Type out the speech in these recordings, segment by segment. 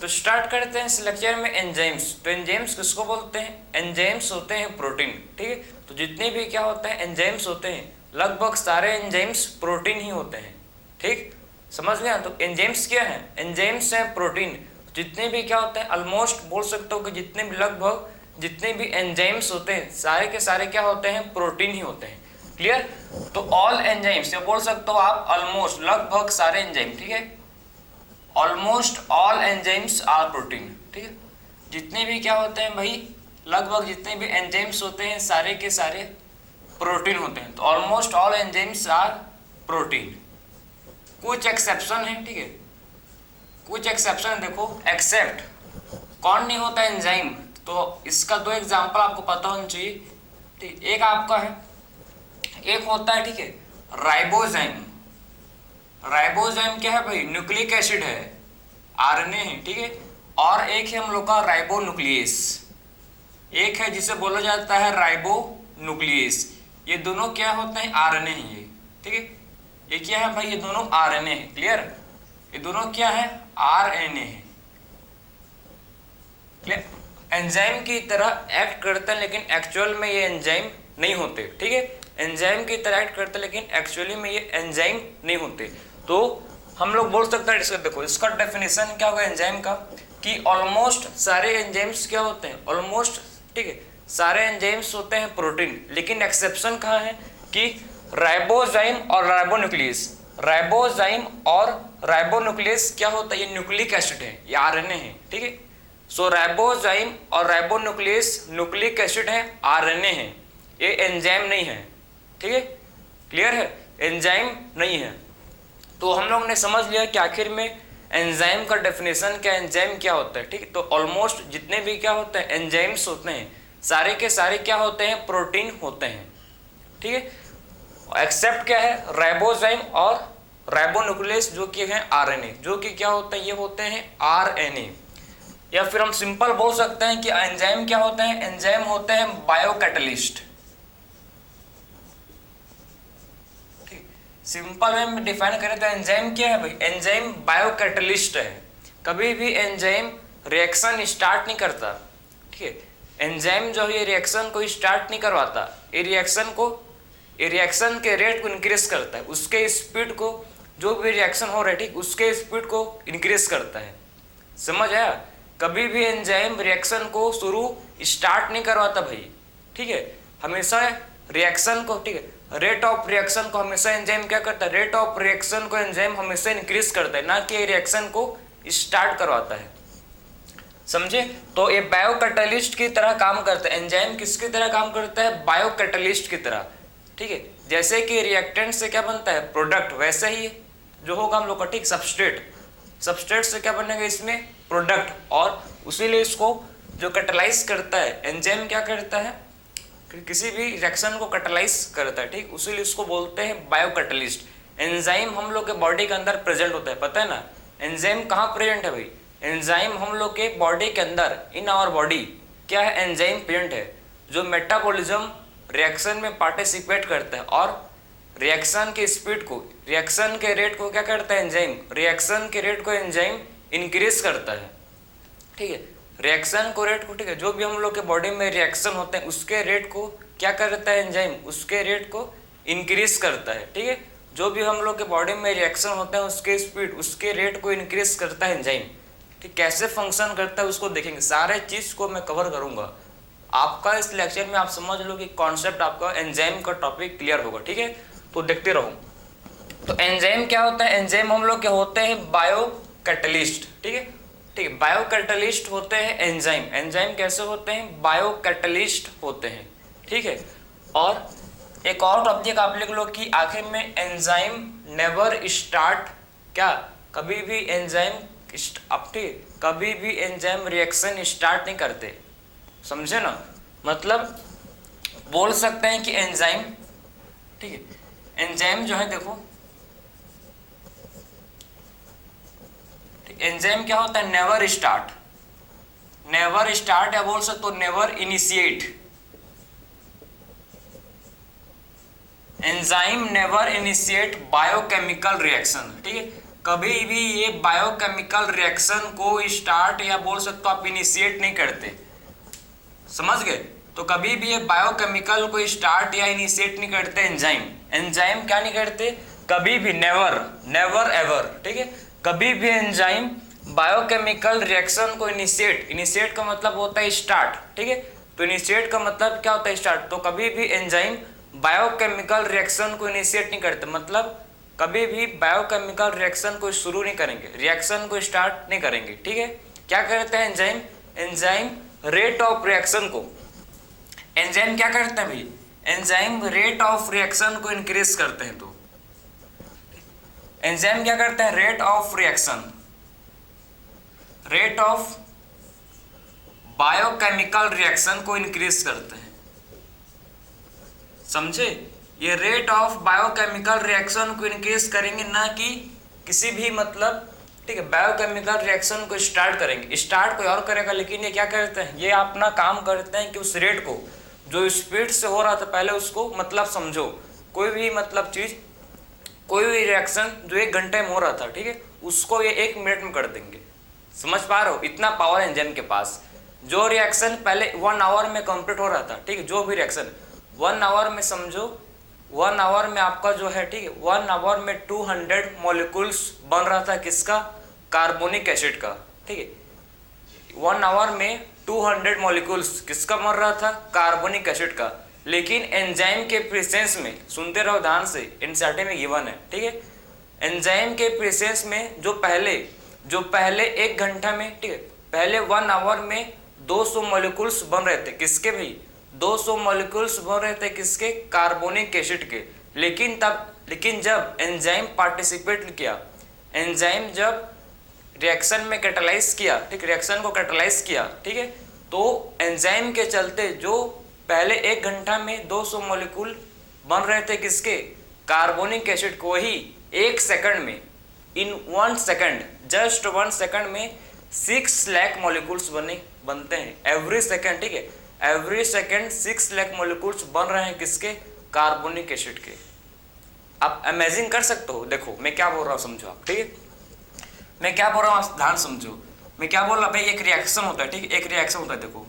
तो स्टार्ट करते हैं इस लेक्चर में एंजाइम्स। तो एंजाइम्स किसको बोलते हैं? एंजाइम्स होते हैं प्रोटीन, ठीक है। तो जितने भी क्या होते हैं एंजाइम्स होते हैं, लगभग सारे एंजाइम्स प्रोटीन ही होते हैं, ठीक, समझ गया। तो एंजाइम्स क्या है? एंजाइम्स हैं प्रोटीन। जितने भी क्या होते हैं, ऑलमोस्ट बोल सकते हो कि जितने भी लगभग जितने भी एंजाइम्स होते हैं सारे के सारे क्या होते हैं? प्रोटीन ही होते हैं। क्लियर? तो ऑल एंजाइम्स, या बोल सकते हो आप ऑलमोस्ट लगभग सारे एंजाइम, ठीक है। Almost all enzymes are protein, ठीक है। जितने भी क्या होते हैं भाई, लगभग जितने भी एंजाइम्स होते हैं सारे के सारे प्रोटीन होते हैं। तो almost all enzymes are protein. कुछ एक्सेप्शन है, ठीक है, कुछ एक्सेप्शन देखो। एक्सेप्ट कौन नहीं होता एंजाइम? तो इसका दो एग्जांपल आपको पता होना चाहिए, ठीक। एक आपका है, एक होता है, ठीक है, राइबोजाइम। राइबोजाइम क्या है भाई? न्यूक्लिक एसिड है, आरएनए है, ठीक है। और एक है हम लोग का राइबोन्यूक्लियस, एक है जिसे बोला जाता है राइबोन्यूक्लियस। ये दोनों क्या होते हैं? आरएनए है ये, ठीक है। ये क्या है भाई? ये दोनों आरएनए है। क्लियर? ये दोनों क्या है? आरएनए है। क्लियर? एंजाइम की तरह एक्ट करते हैं लेकिन एक्चुअल में ये एंजाइम नहीं होते, ठीक है। एंजाइम की तरह एक्ट करते हैं लेकिन एक्चुअली में ये एंजाइम नहीं होते। तो हम लोग बोल सकते हैं, इसका देखो, इसका डेफिनेशन क्या होगा एंजाइम का, कि ऑलमोस्ट सारे एंजाइम्स क्या होते हैं? ऑलमोस्ट, ठीक है, सारे एंजाइम्स होते हैं प्रोटीन। लेकिन एक्सेप्शन कहाँ है? कि राइबोजाइम और राइबोन्यूक्लियस। राइबोजाइम और राइबोन्यूक्लियस क्या होता है? ये न्यूक्लिक एसिड है, ये आरएनए है, ठीक है। सो राइबोजाइम और राइबोन्यूक्लियस न्यूक्लिक एसिड है, आरएनए है, ये एंजाइम नहीं है, ठीक है। क्लियर है? एंजाइम नहीं है। तो हम लोग ने समझ लिया कि आखिर में एंजाइम का डेफिनेशन क्या, एंजाइम क्या होता है, ठीक है। तो ऑलमोस्ट जितने भी क्या होते हैं एंजाइम्स होते हैं सारे के सारे क्या होते हैं? प्रोटीन होते हैं, ठीक है। एक्सेप्ट क्या है? राइबोजाइम और राइबोन्यूक्लियस जो कि है आरएनए, जो कि क्या होते हैं? ये होते हैं आरएनए। या फिर हम सिंपल बोल सकते हैं कि एंजाइम क्या होते हैं? एंजाइम होते हैं बायोकैटलिस्ट। सिंपल वे में डिफाइन करें तो एंजाइम क्या है भाई? एंजाइम बायोकैटलिस्ट है। कभी भी एंजाइम रिएक्शन स्टार्ट नहीं करता, ठीक है। एंजाइम जो है ये रिएक्शन को स्टार्ट नहीं करवाता, ये रिएक्शन के रेट को इंक्रीज करता है, उसके स्पीड को, जो भी रिएक्शन हो रहा है, ठीक, उसके स्पीड को इंक्रीज करता है। समझ आया? कभी भी एंजाइम रिएक्शन को शुरू स्टार्ट नहीं करवाता भाई, ठीक है। हमेशा रिएक्शन को, ठीक है, रेट ऑफ रिएक्शन को हमेशा एंजाइम क्या करता है? रेट ऑफ रिएक्शन को एंजाइम हमेशा इंक्रीज करता है, ना कि रिएक्शन को स्टार्ट करवाता है। समझे? तो ये बायोकैटलिस्ट की तरह काम करता है। एंजाइम किसकी तरह काम करता है? बायोकैटलिस्ट की तरह, ठीक है। जैसे कि रिएक्टेंट से क्या बनता है? प्रोडक्ट, वैसे ही जो होगा हम लोग का, ठीक, सबस्ट्रेट से क्या बनेगा? इसमें प्रोडक्ट। और उसीलिए इसको जो कैटलाइज करता है एंजाइम, क्या करता है? किसी भी रिएक्शन को कैटलाइज करता है, ठीक, उसीलिए इसको बोलते हैं बायोकैटलिस्ट। एंजाइम हम लोग के बॉडी के अंदर प्रेजेंट होता है, पता है ना? एंजाइम कहाँ प्रेजेंट है भाई? एंजाइम हम लोग के बॉडी के अंदर, इन आवर बॉडी क्या है? एंजाइम प्रेजेंट है, जो मेटाबॉलिज्म रिएक्शन में पार्टिसिपेट करता है और रिएक्शन के स्पीड को, रिएक्शन के रेट को क्या करता है एंजाइम? रिएक्शन के रेट को एंजाइम इंक्रीज करता है, ठीक है। रिएक्शन को रेट को, ठीक है, जो भी हम लोग के बॉडी में रिएक्शन होते हैं उसके रेट को क्या करता है एंजाइम? उसके रेट को इंक्रीज करता है, ठीक है। जो भी हम लोग के बॉडी में रिएक्शन होते हैं उसके स्पीड, उसके रेट को इंक्रीज करता है एंजाइम, ठीक। कैसे फंक्शन करता है उसको देखेंगे, सारे चीज को मैं कवर करूंगा। आपका इस लेक्चर में आप समझ लो कि कॉन्सेप्ट आपका एंजाइम का टॉपिक क्लियर होगा, ठीक है। तो देखते रहो। तो एंजाइम क्या होता है? एंजाइम हम लोग क्या होते हैं? बायोकैटलिस्ट, ठीक है, ठीक है। बायोकैटलिस्ट होते हैं एंजाइम। एंजाइम कैसे होते हैं? बायोकैटलिस्ट होते हैं, ठीक है। और एक और टॉपिक आप लिख लो कि आखिर में एंजाइम नेवर स्टार्ट, क्या, कभी भी एंजाइम कभी भी एंजाइम रिएक्शन स्टार्ट नहीं करते। समझे ना? मतलब बोल सकते हैं कि एंजाइम, ठीक है, एंजाइम जो है देखो, एंजाइम क्या होता है? नेवर स्टार्ट, नेवर स्टार्ट, या बोल सकते हो never initiate. Enzyme never initiate biochemical reaction, ठीक है। कभी भी ये बायोकेमिकल रिएक्शन को स्टार्ट या बोल सकते हो आप इनिशिएट नहीं करते, समझ गए। तो कभी भी ये बायोकेमिकल को स्टार्ट या इनिशिएट नहीं करते एंजाइम। एंजाइम क्या नहीं करते, कभी भी, नेवर, नेवर एवर, ठीक है। कभी भी एंजाइम बायोकेमिकल रिएक्शन को इनिशिएट का मतलब होता है स्टार्ट, ठीक है। तो इनिशिएट का मतलब क्या होता है, स्टार्ट। तो कभी भी एंजाइम बायोकेमिकल रिएक्शन को इनिशिएट नहीं करते, मतलब कभी भी बायोकेमिकल रिएक्शन को शुरू नहीं करेंगे, रिएक्शन को स्टार्ट नहीं करेंगे, ठीक है। क्या करते हैं enzyme, enzyme rate of reaction को, एंजाइम क्या करते हैं भाई, एंजाइम रेट ऑफ रिएक्शन को इंक्रीज करते हैं। तो एंजाइम क्या करते हैं, rate of reaction, rate of biochemical reaction को इंक्रीज करते हैं, समझे। ये रेट ऑफ बायोकेमिकल रिएक्शन को इंक्रीज करेंगे, ना कि किसी भी मतलब, ठीक है, बायोकेमिकल रिएक्शन को स्टार्ट करेंगे। स्टार्ट कोई और करेगा, लेकिन ये क्या करते हैं, ये अपना काम करते हैं कि उस रेट को, जो स्पीड से हो रहा था पहले, उसको मतलब समझो, कोई भी मतलब चीज, कोई भी रिएक्शन जो 1 घंटे में हो रहा था, ठीक है, उसको ये 1 मिनट में कर देंगे। समझ पा रहे हो, इतना पावर एंजाइम के पास। जो रिएक्शन पहले 1 आवर में कंप्लीट हो रहा था, ठीक है, जो भी रिएक्शन 1 आवर में, समझो 1 आवर में आपका जो है, ठीक है, 1 आवर में 200 मॉलिक्यूल्स बन रहा था, किसका, कार्बोनिक एसिड का, ठीक है। 1 आवर में 200 मॉलिक्यूल्स किसका बन रहा था, कार्बोनिक एसिड का। लेकिन एंजाइम के प्रेजेंस में, सुनते रहो ध्यान से, एनसीईआरटी में गिवन है, ठीक है। एंजाइम के प्रेजेंस में जो पहले 1 घंटा में, ठीक है, पहले 1 आवर में 200 मॉलिक्यूल्स बन रहे थे, किसके भाई, 200 मॉलिक्यूल्स बन रहे थे, किसके, कार्बोनिक एसिड के। लेकिन जब एंजाइम पार्टिसिपेट किया, एंजाइम जब रिएक्शन में कैटालाइज किया, ठीक, रिएक्शन को कैटालाइज किया, ठीक है, तो एंजाइम के चलते जो पहले 1 घंटा में 200 मॉलिक्यूल बन रहे थे, किसके, कार्बोनिक एसिड को, ही 1 सेकंड में, इन 1 सेकंड, जस्ट 1 सेकंड में 6 लाख मॉलिक्यूल्स बनते हैं एवरी सेकंड, ठीक है। एवरी सेकंड 6 लाख मॉलिक्यूल्स बन रहे हैं, किसके, कार्बोनिक एसिड के। आप अमेजिंग कर सकते हो, देखो मैं क्या बोल रहा हूँ, समझो आप, ठीक है, मैं क्या बोल रहा हूँ, ध्यान समझो, मैं क्या बोल रहा भाई, एक रिएक्शन होता है, ठीक है, एक रिएक्शन होता है, देखो,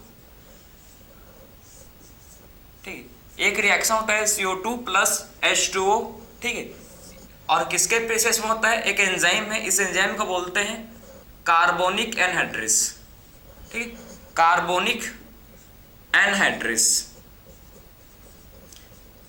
ठीक है, एक रिएक्शन होता है CO2 प्लस H2O, ठीक है, और किसके प्रोसेस में होता है, एक एंजाइम है, इस एंजाइम को बोलते हैं कार्बोनिक एनहाइड्रेस, ठीक है, कार्बोनिक एनहाइड्रेस।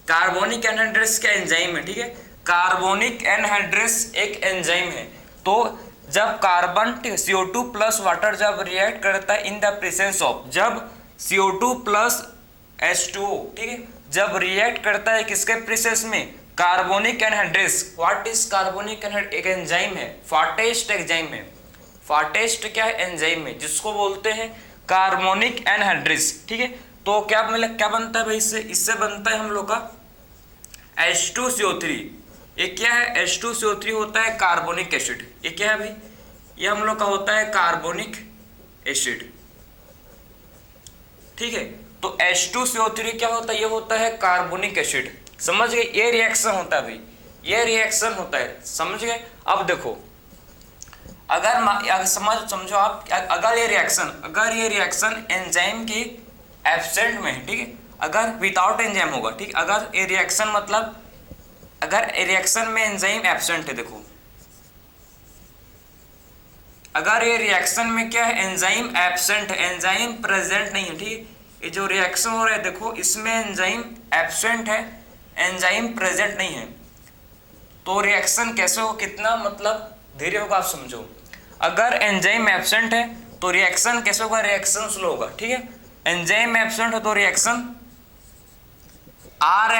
कार्बोनिक एनहाइड्रेस क्या एंजाइम है, ठीक है, कार्बोनिक एनहाइड्रेस एक एंजाइम है। तो जब कार्बन, ठीक है, CO2 प्लस वाटर जब रिएक्ट करता है इन द प्रेजेंस ऑफ, जब CO2 प्लस H2O, ठीक है, जब रिएक्ट करता है किसके प्रोसेस में, carbonic anhydrase. What is carbonic anhydrase, एक एंजाइम है, फार्टेस्ट एंजाइम है, फार्टेस्ट क्या है, एंजाइम है, जिसको बोलते हैं कार्बोनिक एनहाइड्रेस, ठीक है। तो क्या मतलब क्या बनता है भाई, इससे बनता है हम लोग का H2CO3। ये क्या है, H2CO3 होता है कार्बोनिक एसिड। ये क्या है भाई, ये हम लोग का होता है कार्बोनिक एसिड, ठीक है। तो H2CO3 क्या होता है, ये होता है कार्बोनिक एसिड, समझ गए। ये रिएक्शन होता है भाई, ये रिएक्शन होता है, समझ गए। अब देखो, अगर समझो आप, अगर ये रिएक्शन एंजाइम की एब्सेंट में है, ठीक है, अगर विदाउट एंजाइम होगा, ठीक, अगर ये रिएक्शन मतलब अगर रिएक्शन में एंजाइम एब्सेंट है, देखो, अगर ये रिएक्शन में क्या है, एंजाइम एब्सेंट है, एंजाइम प्रेजेंट नहीं है, ठीक, ये जो रिएक्शन हो रहा है, देखो, इसमें एंजाइम एब्सेंट है, एंजाइम प्रेजेंट नहीं है, तो रिएक्शन कैसे हो, कितना मतलब धीरे होगा, आप समझो। अगर एंजाइम एब्सेंट है तो रिएक्शन कैसे होगा, रिएक्शन स्लो होगा, ठीक है। एंजाइम एब्सेंट है तो रिएक्शन आर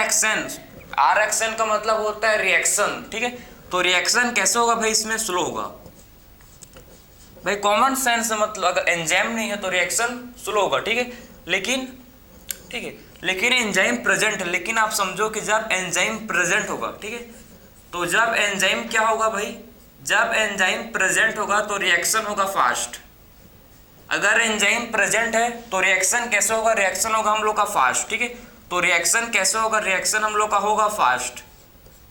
एक्शन का मतलब होता है रिएक्शन, ठीक है। तो रिएक्शन कैसे होगा भाई, इसमें स्लो होगा भाई, कॉमन सेंस से मतलब अगर एंजाइम नहीं है तो रिएक्शन स्लो होगा, ठीक है। लेकिन एंजाइम प्रेजेंट है, लेकिन आप समझो कि जब एंजाइम प्रेजेंट होगा, ठीक है, तो जब एंजाइम क्या होगा भाई, जब एंजाइम प्रेजेंट होगा तो रिएक्शन होगा फास्ट। अगर एंजाइम प्रेजेंट है तो रिएक्शन कैसे होगा, रिएक्शन होगा हम लोग का फास्ट, ठीक है। तो रिएक्शन कैसे होगा, रिएक्शन हम लोग का होगा फास्ट,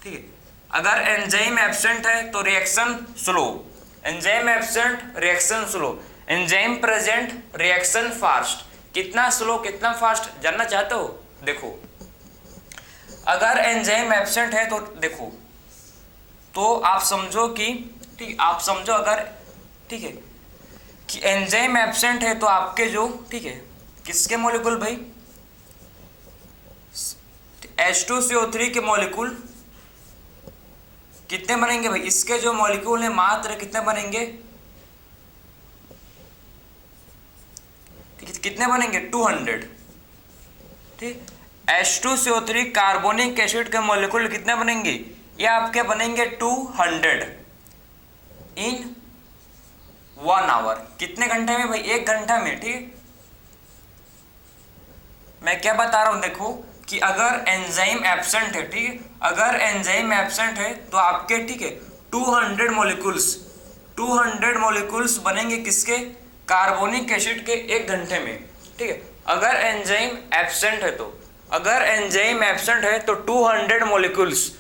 ठीक है। अगर एंजाइम एब्सेंट है तो reaction slow, enzyme absent reaction slow, enzyme present reaction fast. कितना स्लो कितना फास्ट जानना चाहते हो? देखो अगर एंजाइम एब्सेंट है तो देखो, तो आप समझो कि ठीक, आप समझो अगर ठीक है कि एंजाइम एब्सेंट है तो आपके जो ठीक है किसके मॉलिक्यूल भाई, H2CO3 के मॉलिक्यूल कितने बनेंगे भाई? इसके जो मॉलिक्यूल है मात्र कितने बनेंगे? कितने बनेंगे? 200। ठीक, H2CO3 कार्बोनिक एसिड के मॉलिक्यूल कितने बनेंगे? ये आपके बनेंगे 200 इन 1 आवर। कितने घंटे में भाई? 1 घंटा में। ठीक, मैं क्या बता रहा हूं देखो कि अगर एंजाइम एब्सेंट है, ठीक है, अगर एंजाइम एब्सेंट है तो आपके ठीक है 200 मॉलिक्यूल्स बनेंगे किसके? कार्बोनिक एसिड के 1 घंटे में। ठीक है, अगर एंजाइम एब्सेंट है तो, अगर एंजाइम एब्सेंट है तो 200 मॉलिक्यूल्स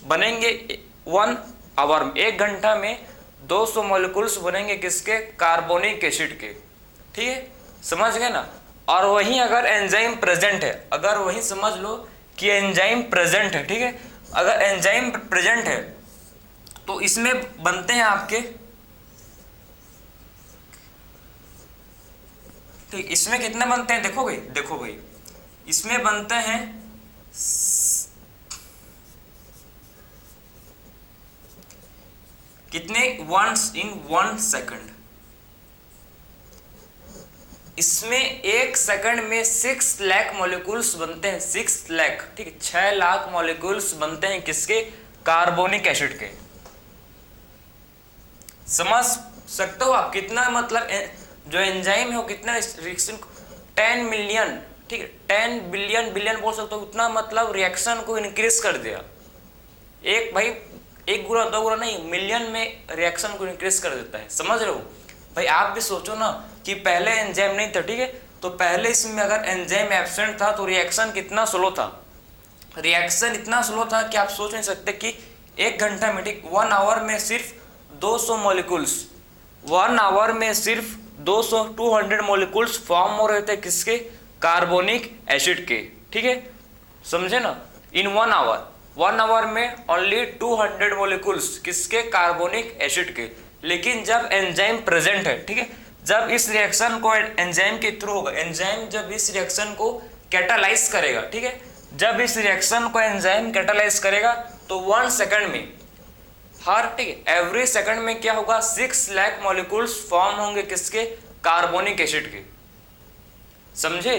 बनेंगे 1 आवर में, 1 घंटा में 200 मॉलिक्यूल्स बनेंगे किसके? कार्बोनिक एसिड के। ठीक है, समझ गए ना? और वहीं अगर एंजाइम प्रेजेंट है, अगर वहीं समझ लो कि एंजाइम प्रेजेंट है, ठीक है, अगर एंजाइम प्रेजेंट है तो इसमें बनते हैं आपके ठीक, इसमें कितने बनते हैं देखो भाई इसमें बनते हैं कितने? 1 सेकंड। इसमें 1 सेकंड में 6 लाख मॉलिक्यूल्स बनते हैं, 6 लाख। ठीक है, 6 लाख मॉलिक्यूल्स बनते हैं किसके? कार्बोनिक एसिड के। समझ सकते हो आप कितना मतलब जो एंजाइम है वो कितना रिएक्शन 10 मिलियन, ठीक है, 10 बिलियन बोल सकते हो, उतना मतलब रिएक्शन को इंक्रीज कर दिया। एक भाई 1 गुना 2 गुना नहीं, मिलियन में रिएक्शन को इंक्रीज कर देता है। समझ रहे हो भाई? आप भी सोचो ना कि पहले एंजाइम नहीं था, ठीक है, तो पहले इसमें अगर एंजाइम एब्सेंट था तो रिएक्शन कितना स्लो था, रिएक्शन इतना स्लो था कि आप सोच नहीं सकते कि 1 घंटा में, ठीक, 1 आवर में सिर्फ 200 मॉलिक्यूल्स, 1 आवर में सिर्फ 200 मॉलिक्यूल्स फॉर्म हो रहे थे किसके? कार्बोनिक एसिड के। ठीक है, समझे ना? इन 1 आवर में ओनली 200 मॉलिक्यूल्स किसके? कार्बोनिक एसिड के। लेकिन जब एंजाइम प्रेजेंट है, ठीक है, जब इस रिएक्शन को एंजाइम के थ्रू होगा, एंजाइम जब इस रिएक्शन को कैटालाइज करेगा, ठीक है, जब इस रिएक्शन को एंजाइम कैटालाइज करेगा तो 1 सेकंड में हर ठीक है एवरी सेकंड में क्या होगा? 6 लाख मॉलिक्यूल्स फॉर्म होंगे किसके? कार्बोनिक एसिड के। समझे?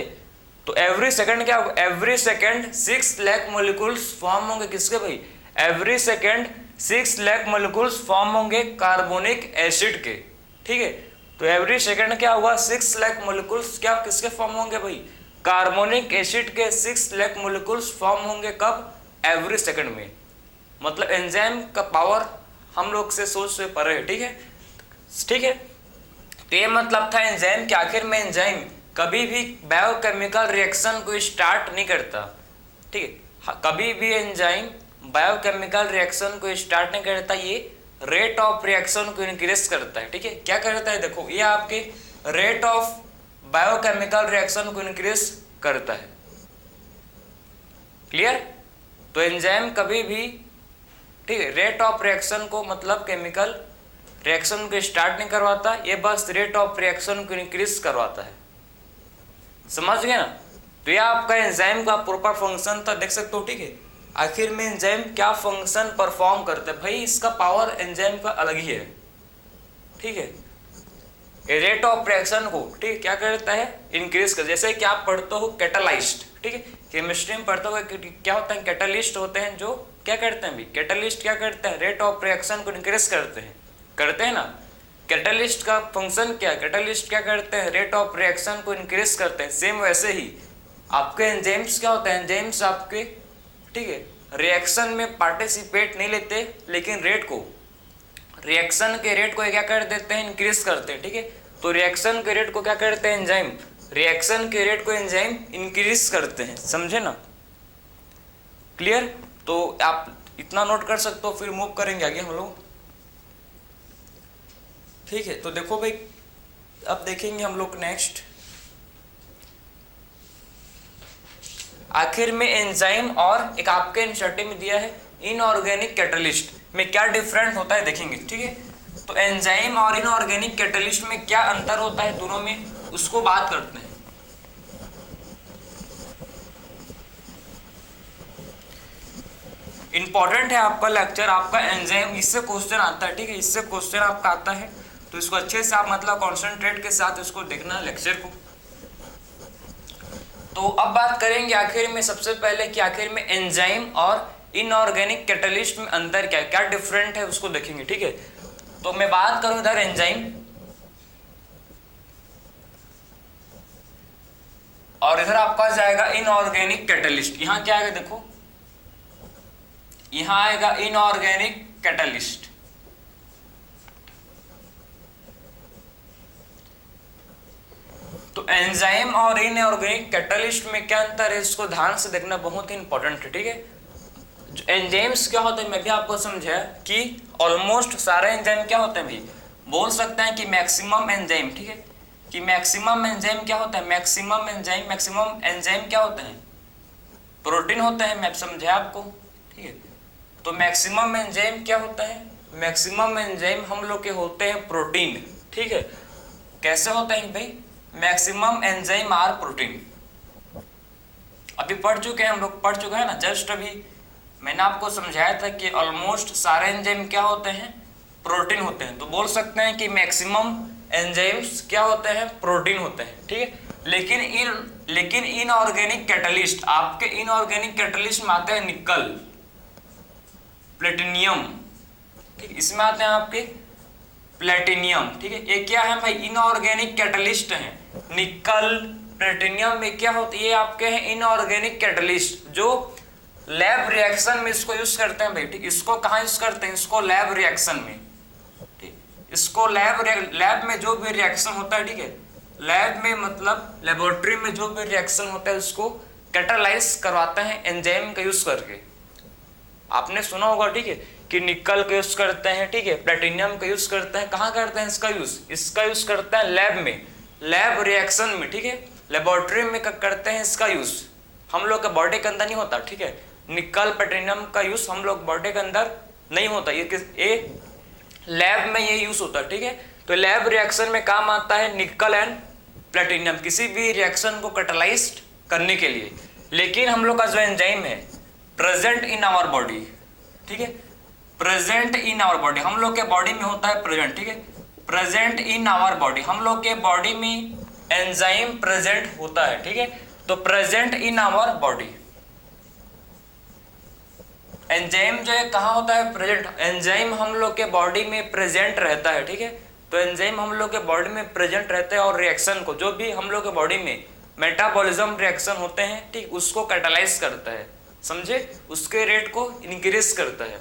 तो एवरी सेकंड क्या होगा? Every second 6 lakh molecules form होंगे किसके भाई? Every second 6 lakh molecules form होंगे कार्बोनिक एसिड के। ठीक है, तो एवरी सेकंड क्या होगा? 6 लाख मॉलिक्यूल्स क्या किसके फॉर्म होंगे भाई? कार्बोनिक एसिड के 6 लाख मॉलिक्यूल्स फॉर्म होंगे कब? एवरी सेकंड में। मतलब एंजाइम का पावर हम लोग से सोच से परे है। ठीक है, ठीक है, तो ये मतलब था एंजाइम के। आखिर में एंजाइम कभी भी बायोकेमिकल रिएक्शन को स्टार्ट नहीं करता। ठीक है, कभी भी एंजाइम बायोकेमिकल रिएक्शन को स्टार्ट नहीं करता, ये रेट ऑफ रिएक्शन को इंक्रीज करता है। ठीक है, क्या करता है देखो, ये आपके रेट ऑफ बायोकेमिकल रिएक्शन को इंक्रीज करता है। क्लियर? तो एंजाइम कभी भी ठीक है रेट ऑफ रिएक्शन को मतलब केमिकल रिएक्शन को स्टार्ट नहीं करवाता, ये बस रेट ऑफ रिएक्शन को इंक्रीज करवाता है। समझ गए ना? तो ये आपका एंजाइम का प्रॉपर फंक्शन था, देख सकते हो। ठीक है, आखिर में एंजाइम क्या फंक्शन परफॉर्म करता है भाई? इसका पावर एंजाइम का अलग ही है। ठीक है, रेट ऑफ रिएक्शन को ठीक क्या करता है? इंक्रीज कर। जैसे कि आप पढ़ते हो कैटालाइस्ट, ठीक है, केमिस्ट्री में पढ़ते हो क्या होता है? कैटालिस्ट होते हैं जो क्या करते हैं भी? कैटालिस्ट क्या करते हैं? रेट ऑफ रिएक्शन को इंक्रीज करते हैं ना। कैटालिस्ट का फंक्शन क्या है? कैटालिस्ट क्या करते हैं? रेट ऑफ रिएक्शन को इंक्रीज करते हैं। सेम वैसे ही आपके एंजाइम्स क्या होता है? एंजाइम्स आपके ठीक है रिएक्शन में पार्टिसिपेट नहीं लेते, लेकिन रिएक्शन के रेट को क्या कर देते हैं? इंक्रीज करते हैं। ठीक है, तो रिएक्शन के रेट को क्या करते हैं? एंजाइम रिएक्शन के रेट को एंजाइम इंक्रीज करते हैं। समझे ना? क्लियर? तो आप इतना नोट कर सकते हो, फिर मूव करेंगे आगे हम लोग। ठीक है, तो देखो भाई अब देखेंगे हम लोग नेक्स्ट, आखिर में एंजाइम और एक आपके एनसीईआरटी में दिया है इनऑर्गेनिक कैटलिस्ट में क्या डिफरेंट होता है देखेंगे। ठीक है, तो एंजाइम और इनऑर्गेनिक कैटलिस्ट में क्या अंतर होता है दोनों में, उसको बात करते हैं। इंपॉर्टेंट है आपका लेक्चर, आपका एंजाइम, इससे क्वेश्चन आता है। ठीक है, इससे क्वेश्चन आपका आता है, तो इसको अच्छे से आप मतलब कॉन्सेंट्रेट के साथ इसको देखना लेक्चर को। तो अब बात करेंगे आखिर में सबसे पहले कि आखिर में एंजाइम और इनऑर्गेनिक कैटलिस्ट में अंतर क्या है, क्या डिफरेंट है उसको देखेंगे। ठीक है, तो मैं बात करूं इधर एंजाइम और इधर आपका जाएगा इनऑर्गेनिक कैटलिस्ट। यहां क्या आएगा देखो, यहां आएगा इनऑर्गेनिक कैटलिस्ट। तो एंजाइम और इनऑर्गेनिक कैटलिस्ट में क्या अंतर है, इसको ध्यान से देखना बहुत ही इंपॉर्टेंट है। ठीक है, जो एंजाइम्स क्या होते हैं मैं भी आपको समझाया कि ऑलमोस्ट सारे एंजाइम क्या होते हैं भाई, बोल सकते हैं कि मैक्सिमम एंजाइम। ठीक है, कि मैक्सिमम एंजाइम क्या होता है, मैक्सिमम एंजाइम क्या होते हैं, प्रोटीन होते हैं, मैं समझाया आपको। ठीक है, तो मैक्सिमम एंजाइम क्या होता है, मैक्सिमम एंजाइम हम लोग के होते हैं प्रोटीन। ठीक है, कैसे होते हैं भाई, मैक्सिमम एंजाइम आर प्रोटीन। अभी पढ़ चुके हैं हम लोग, पढ़ चुके हैं ना, जस्ट अभी मैंने आपको समझाया था कि ऑलमोस्ट सारे एंजाइम क्या होते हैं, प्रोटीन होते हैं। तो बोल सकते हैं कि मैक्सिमम एंजाइम्स क्या होते हैं, प्रोटीन होते हैं। ठीक है, लेकिन इनऑर्गेनिक कैटलिस्ट, आपके इनऑर्गेनिक कैटलिस्ट में आते हैं निकल, प्लेटिनियम। ठीक, इसमें आते हैं आपके प्लेटिनियम। ठीक है, ये क्या है भाई, इनऑर्गेनिक कैटलिस्ट है। निकल प्लेटिनियम में क्या होती है, ये आपके हैं इनऑर्गेनिक कैटलिस्ट जो लैब रिएक्शन में इसको यूज करते हैं भाई। ठीक, इसको कहाँ यूज करते हैं, इसको लैब रिएक्शन में। ठीक, इसको लैब में जो भी रिएक्शन होता है, ठीक है, लैब में मतलब लेबोरेटरी में जो भी रिएक्शन होता है उसको कैटालाइज करवाते हैं एंजाइम का यूज करके। आपने सुना होगा, ठीक है, कि निकल का यूज करते हैं, ठीक है, प्लेटिनियम का यूज करते हैं, कहाँ करते हैं इसका यूज करते हैं लैब में, लैब रिएक्शन में। ठीक है, लेबोरेटरी में करते हैं इसका यूज, हम लोग के बॉडी के अंदर नहीं होता। ठीक है, निकल प्लेटिनियम का यूज हम लोग बॉडी के अंदर नहीं होता, ये लैब में ये यूज होता है। ठीक है, तो लैब रिएक्शन में काम आता है निकल एंड प्लेटिनियम किसी भी रिएक्शन को कैटालाइज करने के लिए। लेकिन हम लोग का जो एंजाइम है प्रेजेंट इन आवर बॉडी, ठीक है, प्रेजेंट इन आवर बॉडी, हम लोग के बॉडी में होता है प्रेजेंट। ठीक है, प्रेजेंट इन आवर बॉडी, हम लोग के बॉडी में एंजाइम प्रेजेंट होता है। ठीक है, तो present in our body, enzyme जो है कहाँ होता है, प्रेजेंट। एंजाइम हम लोग के बॉडी में प्रेजेंट रहता है। ठीक है, तो एंजाइम हम लोग के बॉडी में प्रेजेंट रहते हैं और रिएक्शन को, जो भी हम लोग के बॉडी में मेटाबॉलिज्म रिएक्शन होते हैं, ठीक, उसको कैटालाइज करता है, समझे, उसके रेट को इंक्रीज करता है।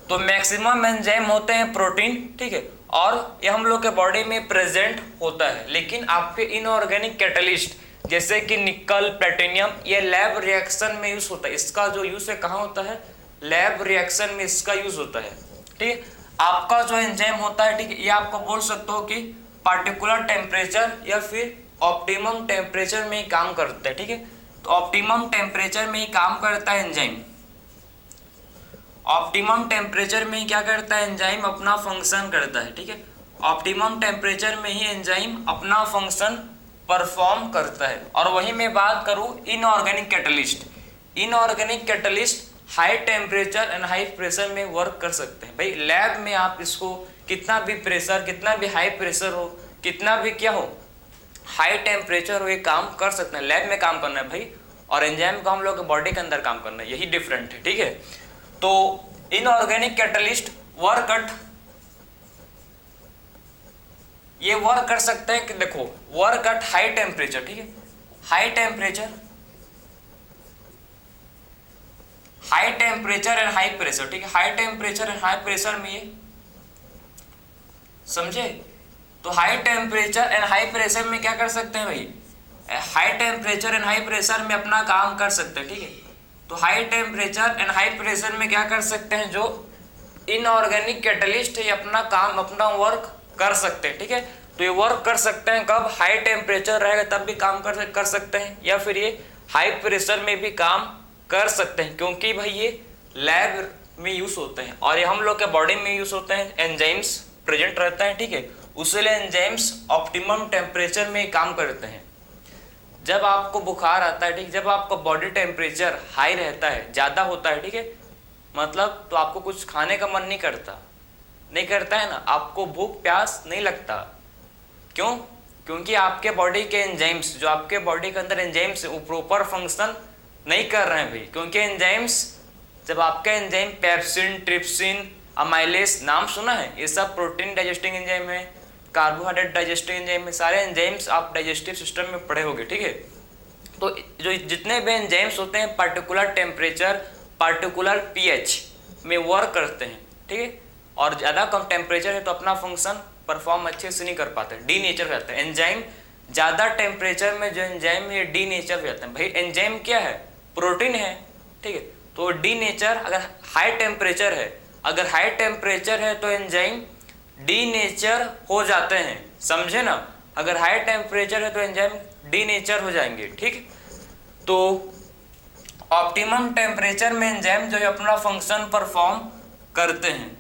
तो मैक्सिमम एंजाइम होते हैं प्रोटीन। ठीक है, और ये हम लोग के बॉडी में प्रेजेंट होता है। लेकिन आपके इनऑर्गेनिक कैटलिस्ट जैसे कि निकल प्लेटिनियम, ये लैब रिएक्शन में यूज होता है। इसका जो यूज है कहाँ होता है, लैब रिएक्शन में इसका यूज होता है। ठीक है, आपका जो एंजाइम होता है, ठीक है, ये आपको बोल सकते हो कि पार्टिकुलर टेम्परेचर या फिर ऑप्टिमम टेम्परेचर में ही काम करता है। ठीक है, तो ऑप्टिमम टेम्परेचर में ही काम करता है एंजाइम, ऑप्टिमम टेम्परेचर में ही क्या करता है एंजाइम, अपना फंक्शन करता है। ठीक है, ऑप्टिमम टेम्परेचर में ही एंजाइम अपना फंक्शन परफॉर्म करता है। और वही मैं बात करूं inorganic catalyst, inorganic catalyst high temperature and high pressure में वर्क कर सकते हैं। भाई लैब में आप इसको कितना भी प्रेशर, कितना भी हाई प्रेशर हो, कितना भी क्या हो, हाई टेम्परेचर हो, ये काम कर सकते हैं। लैब में काम करना है भाई, और एंजाइम को हम लोग के बॉडी के अंदर काम करना है, यही डिफरेंट है। ठीक है, तो इनऑर्गेनिक कैटलिस्ट वर्क एट, ये वर्क कर सकते हैं कि देखो वर्क एट हाई टेम्परेचर। ठीक है, high temperature, high temperature and high pressure. ठीक है, high temperature and high pressure में ये समझे। तो high temperature and high pressure में क्या कर सकते हैं भाई, high temperature and high pressure में अपना काम कर सकते हैं। ठीक है, तो high temperature and high pressure में क्या कर सकते हैं, जो इनऑर्गेनिक कैटलिस्ट है अपना काम अपना वर्क कर सकते हैं। ठीक है, तो ये वर्क कर सकते हैं कब, हाई टेम्परेचर रहेगा तब भी काम कर सकते हैं, या फिर ये हाई प्रेशर में भी काम कर सकते हैं, क्योंकि भाई ये लैब में यूज होते हैं और ये हम लोग के बॉडी में यूज होते हैं, एंजाइम्स प्रेजेंट रहता है। ठीक है, उसके एंजाइम्स ऑप्टिमम टेम्परेचर में काम करते हैं। जब आपको बुखार आता है, ठीक, जब आपका बॉडी टेम्परेचर हाई रहता है, ज़्यादा होता है, ठीक है, मतलब तो आपको कुछ खाने का मन नहीं करता है ना, आपको भूख प्यास नहीं लगता। क्यों? क्योंकि आपके बॉडी के एंजाइम्स, जो आपके बॉडी के अंदर एंजाइम्स वो प्रॉपर फंक्शन नहीं कर रहे हैं भाई, क्योंकि एंजाइम्स, जब आपका एंजाइम पेप्सिन, ट्रिप्सिन, अमाइलेज, नाम सुना है, ये सब प्रोटीन डाइजेस्टिंग एंजाइम है, कार्बोहाइड्रेट डाइजेस्टिंग एंजाइम है, सारे एंजाइम्स आप डाइजेस्टिव सिस्टम में पढ़े होंगे। ठीक है, तो जो जितने भी एंजाइम्स होते हैं पर्टिकुलर टेम्परेचर, पर्टिकुलर पीएच में वर्क करते हैं। ठीक है, और ज़्यादा कम टेम्परेचर है तो अपना फंक्शन परफॉर्म अच्छे से नहीं कर पाते, डी नेचर हो जाता है एंजाइम। ज़्यादा टेम्परेचर में जो एंजाइम है डी नेचर हो जाता है। भाई एंजाइम क्या है, प्रोटीन है। ठीक है, तो डी नेचर अगर हाई टेम्परेचर है, अगर हाई टेम्परेचर है तो एंजाइम डी नेचर हो जाते हैं, समझे ना। अगर हाई टेम्परेचर है तो एंजाइम डी नेचर हो जाएंगे। ठीक, तो ऑप्टिमम टेम्परेचर में एंजाइम जो है अपना फंक्शन परफॉर्म करते हैं।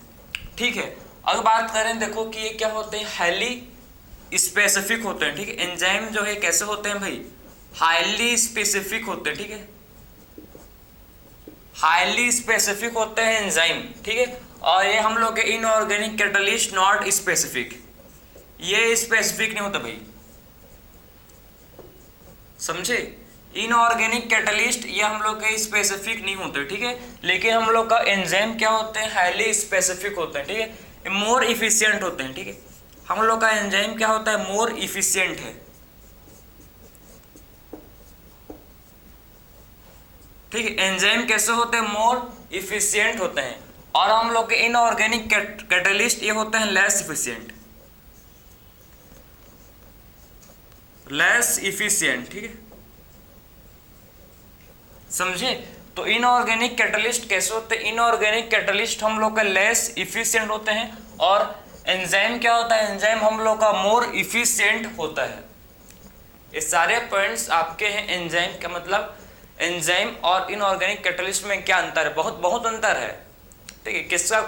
ठीक है, अब बात करें, देखो कि ये क्या होते हैं, हाईली स्पेसिफिक होते हैं। ठीक है, एंजाइम जो है कैसे होते हैं भाई, हाईली स्पेसिफिक होते हैं। ठीक है, हाईली स्पेसिफिक होते हैं एंजाइम। ठीक है, और ये हम लोग के इनऑर्गेनिक कैटलिस्ट नॉट स्पेसिफिक, ये स्पेसिफिक नहीं होता भाई, समझे। इनऑर्गेनिक कैटलिस्ट ये हम लोग के स्पेसिफिक नहीं होते। ठीक है, लेकिन हम लोग का एंजाइम क्या होते हैं, हाईली स्पेसिफिक होते हैं। ठीक है, मोर इफिशियंट होते हैं। ठीक है, हम लोग का एंजाइम क्या होता है, मोर इफिशियंट है। ठीक है, एंजाइम कैसे होते हैं, मोर इफिशियंट होते हैं। और हम लोग के इनऑर्गेनिक कैटलिस्ट ये होते हैं लेस इफिशियंट, लेस इफिशियंट। ठीक है, समझे। तो इनऑर्गेनिक कैटलिस्ट कैसे होते हैं, इनऑर्गेनिक कैटलिस्ट हम लोग का लेस इफिशियंट होते हैं, और एंजाइम क्या होता है, एंजाइम हम लोग का मोर इफिशियंट होता है। ये सारे पॉइंट्स आपके हैं। एंजाइम का मतलब, एंजाइम और इनऑर्गेनिक कैटलिस्ट में क्या अंतर है, बहुत बहुत अंतर है। ठीक है, किसका